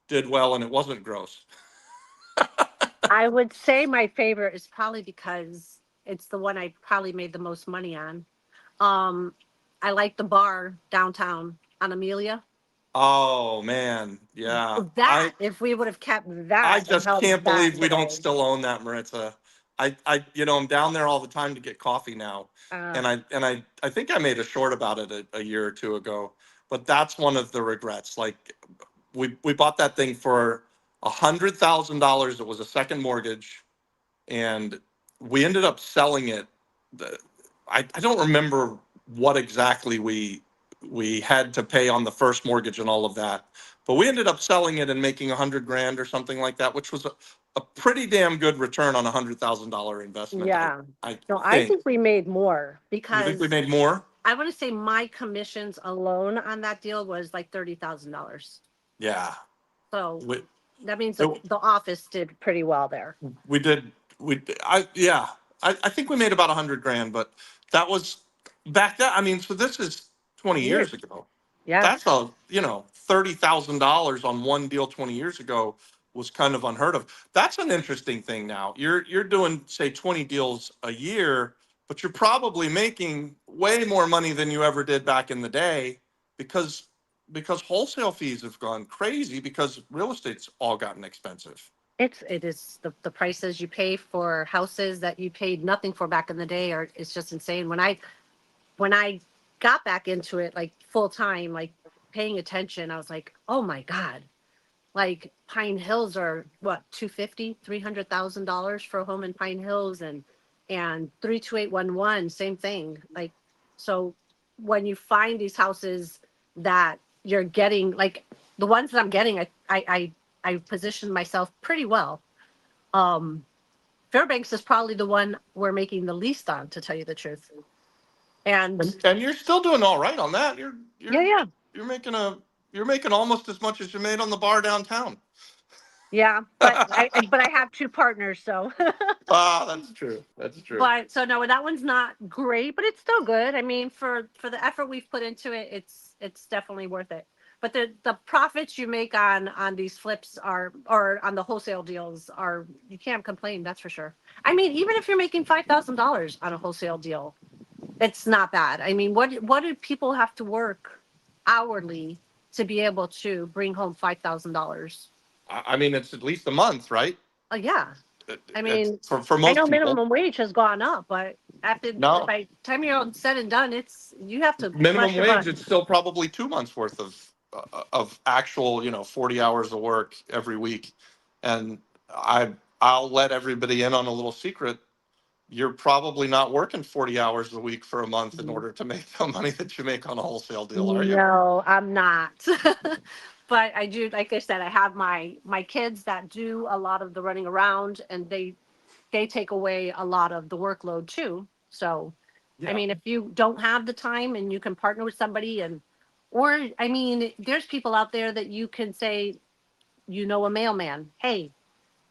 did well and it wasn't gross? I would say my favorite is probably because it's the one I probably made the most money on. Um, I like the bar downtown on Amelia. Oh man, yeah. That if we would have kept I that and just held can't that believe we don't today. still own that, Maritza. I'm down there all the time to get coffee now, Uh, and I think I made a short about it a year or two ago. But that's one of the regrets. Like we bought that thing for $100,000. It was a second mortgage, and we ended up selling it. The, I don't remember what exactly we had to pay on the first mortgage and all of that, but we ended up selling it and making 100 grand or something like that, which was a pretty damn good return on $100,000 investment. yeah. I No, I think. think we made more You think we because made more? I want to say my commissions alone on that deal was like $30,000. Yeah. So We, that means it- the office did pretty well there. we did. Yeah. I think we made about 100 grand, but that was back then. I mean, so this is 20 Years. years ago. Yeah. That's $30,000 on one deal 20 years ago was kind of unheard of. That's an interesting thing now. You're doing say 20 deals a year, but you're probably making way more money than you ever did back in the day because wholesale fees have gone crazy because real estate's all gotten expensive. It is the prices you pay for houses that you paid nothing for back in the day are it's just insane. When I got back into it like full time, like paying attention, I was like, oh my God. Like Pine Hills are what, 250, $300,000 for a home in Pine Hills and 32811, same thing. Like, so when you find these houses that you're getting, like the ones that I'm getting, I positioned myself pretty well. Um, Fairbanks is probably the one we're making the least on, to tell you the truth. And And you're still doing all right on that. yeah, You're making you're making almost as much as you made on the bar downtown. yeah. But I have two partners, so. Ah, that's true. That's true. But so no, that one's not great, but it's still good. I mean, for the effort we've put into it, it's definitely worth it. But the profits you make on these flips are, or on the wholesale deals are, you can't complain. That's for sure. I mean, even if you're making $5,000 on a wholesale deal, it's not bad. I mean, what do people have to work hourly to be able to bring home $5,000? I mean, it's at least a month, right? Oh yeah. I mean, For I most know people. minimum wage has gone up, but after No, by the time you're all said and done, it's you have to minimum bust your wage, butt. it's still probably 2 months worth of actual, 40 hours of work every week. And I'll let everybody in on a little secret. You're probably not working 40 hours a week for a month in order to make the money that you make on a wholesale deal, are you? No, I'm not. But I do, like I said, I have my kids that do a lot of the running around, and they take away a lot of the workload too. So, I Yeah. mean, if you don't have the time and you can partner with somebody or I mean, there's people out there that you can say, a mailman, hey,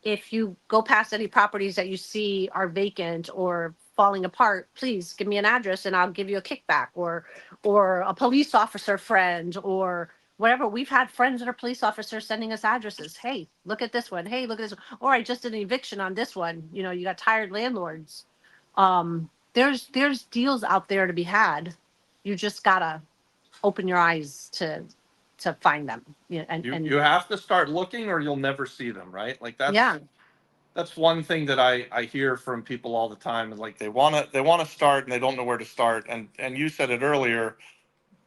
if you go past any properties that you see are vacant or falling apart, please give me an address and I'll give you a kickback, or a police officer friend or whatever. We've had friends that are police officers sending us addresses. Hey, look at this one. Hey, look at this one. Or I just did an eviction on this one. You got tired landlords. There's deals out there to be had. You just gotta open your eyes to find them. Yeah, You have to start looking or you'll never see them, right? Like yeah. that's one thing that I hear from people all the time is like they wanna start and they don't know where to start. And you said it earlier,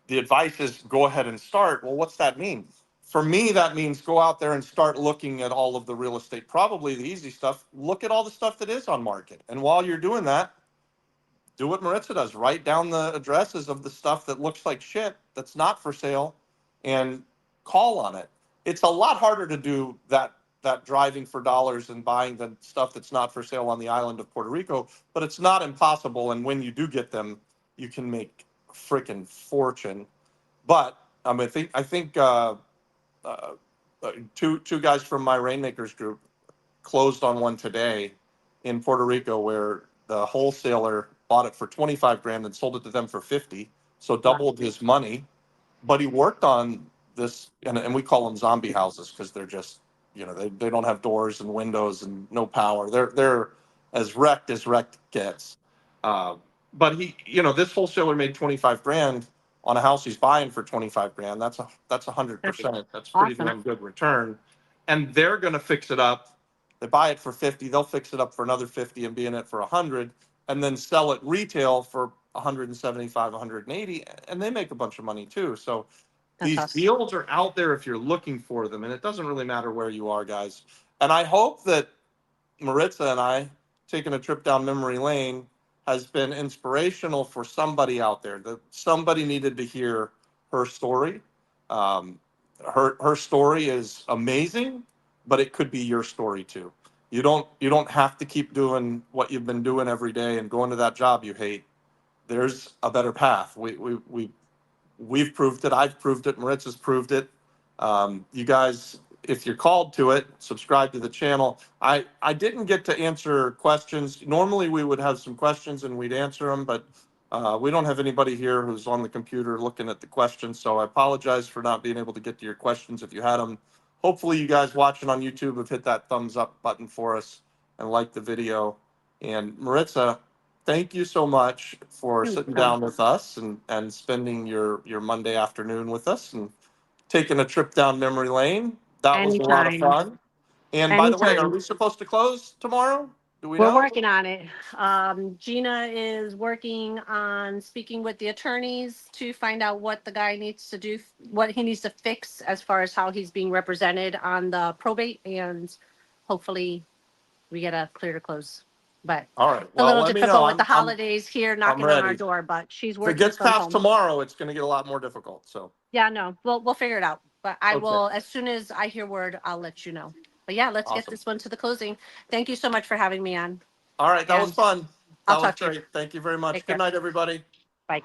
the advice is go ahead and start. Well, what's that mean? For me, that means go out there and start looking at all of the real estate, probably the easy stuff. Look at all the stuff that is on market. And while you're doing that, do what Maritza does. Write down the addresses of the stuff that looks like shit that's not for sale and call on it. It's a lot harder to do that driving for dollars and buying the stuff that's not for sale on the island of Puerto Rico, but it's not impossible. And when you do get them, you can make a freaking fortune. But I think uh, two guys from my Rainmakers group closed on one today in Puerto Rico where the wholesaler bought it for 25 grand and sold it to them for 50, so Wow. doubled his money. But he worked on this, and we call them zombie houses because they're just, they don't have doors and windows and no power. They're as wrecked gets. Uh, but this wholesaler made 25 grand on a house he's buying for 25 grand. That's 100%. That's pretty Awesome. damn good return. And they're gonna fix it up. They buy it for 50. They'll fix it up for another 50 and be in it for 100, and then sell it retail for 175, 180, and they make a bunch of money too. So That's these awesome. deals are out there if you're looking for them, and it doesn't really matter where you are, guys. And I hope that Maritza and I taking a trip down memory lane has been inspirational for somebody out there. That somebody needed to hear her story. Um, her story is amazing, but it could be your story too. You don't have to keep doing what you've been doing every day and going to that job you hate. There's a better path. We've proved it. I've proved it. Maritza's proved it. You guys, if you're called to it, subscribe to the channel. I didn't get to answer questions. Normally we would have some questions and we'd answer them, but we don't have anybody here who's on the computer looking at the questions. So I apologize for not being able to get to your questions if you had them. Hopefully you guys watching on YouTube have hit that thumbs up button for us and liked the video. And Maritza, thank you so much for You're sitting welcome. down with us and spending your Monday afternoon with us and taking a trip down memory lane. That was a lot of Anytime. fun. And by the way, are Anytime. we supposed to close tomorrow? Do we We're know? working on it. Gina is working on speaking with the attorneys to find out what the guy needs to do, what he needs to fix as far as how he's being represented on the probate, and hopefully we get a clear to close. But All right. a Well, little let me know. difficult with the I'm holidays here I'm knocking on our ready. door, but she's If it working gets from past home. tomorrow, it's going to get a lot more difficult. So Yeah, no, we'll figure it out. But I okay, will, as soon as I hear word, I'll let you know. But yeah, let's get awesome. this one to the closing. Thank you so much for having me on, All right, that was and fun. I'll That was talk to you. great. Thank you very much. Take Good care. night, everybody. Bye.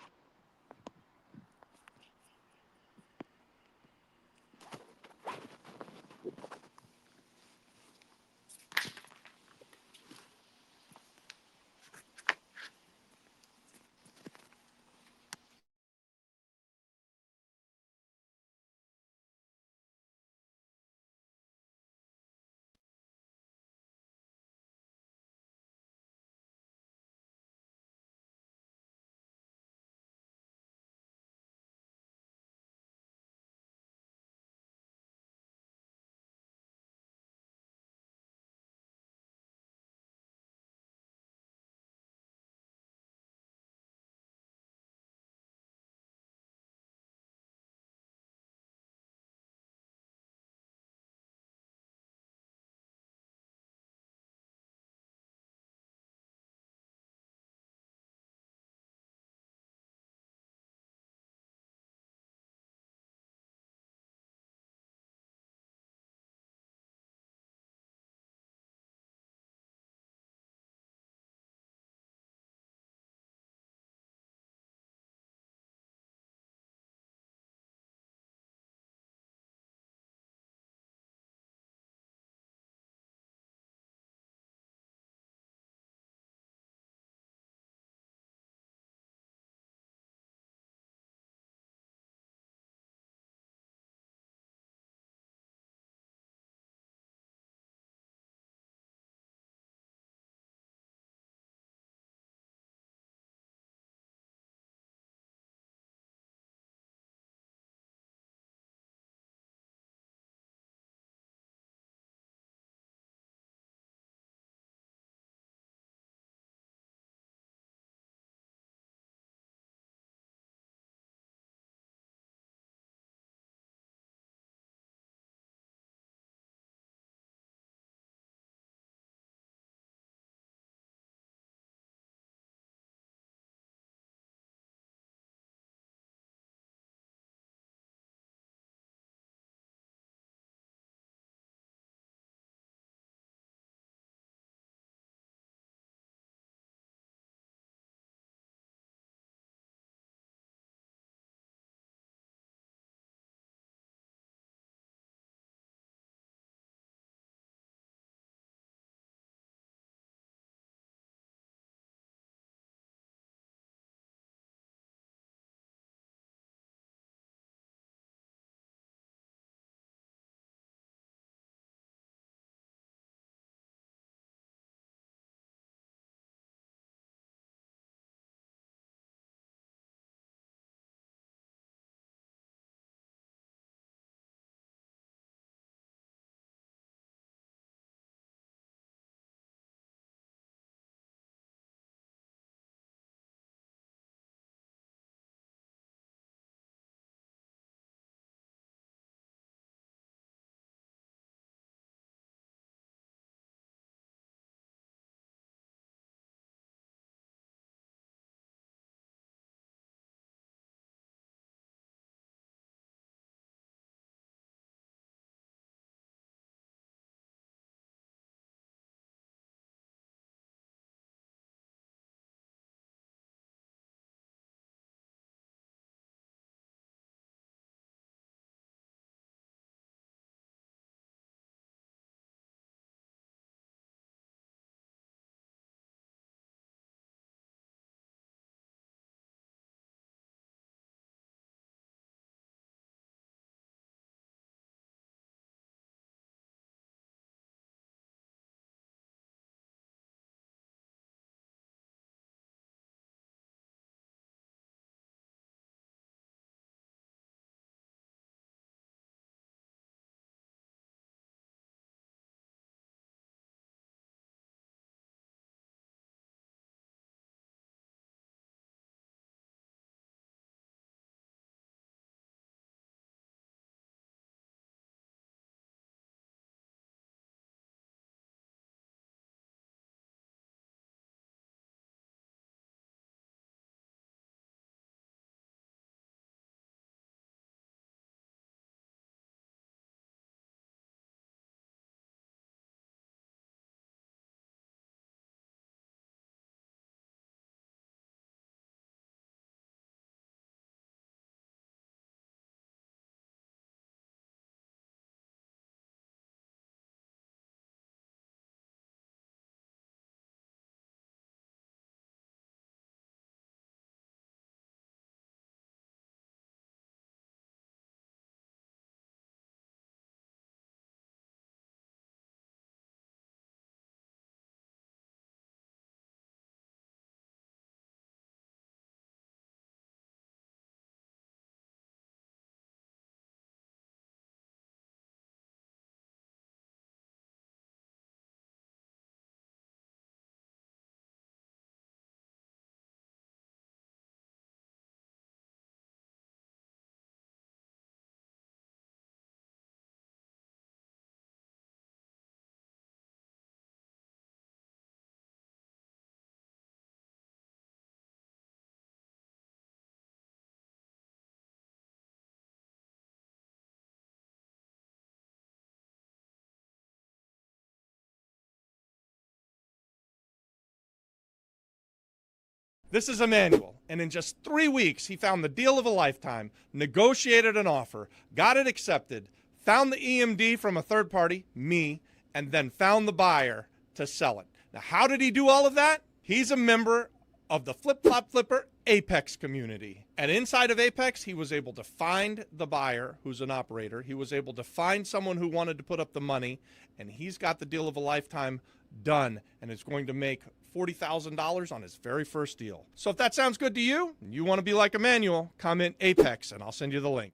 This is Emmanuel, and in just 3 weeks, he found the deal of a lifetime, negotiated an offer, got it accepted, found the EMD from a third party, me, and then found the buyer to sell it. Now, how did he do all of that? He's a member of the Flip Flop Flipper Apex community. And inside of Apex, he was able to find the buyer who's an operator. He was able to find someone who wanted to put up the money, and he's got the deal of a lifetime done, and is going to make $40,000 on his very first deal. So if that sounds good to you, and you want to be like Emmanuel, comment Apex, and I'll send you the link.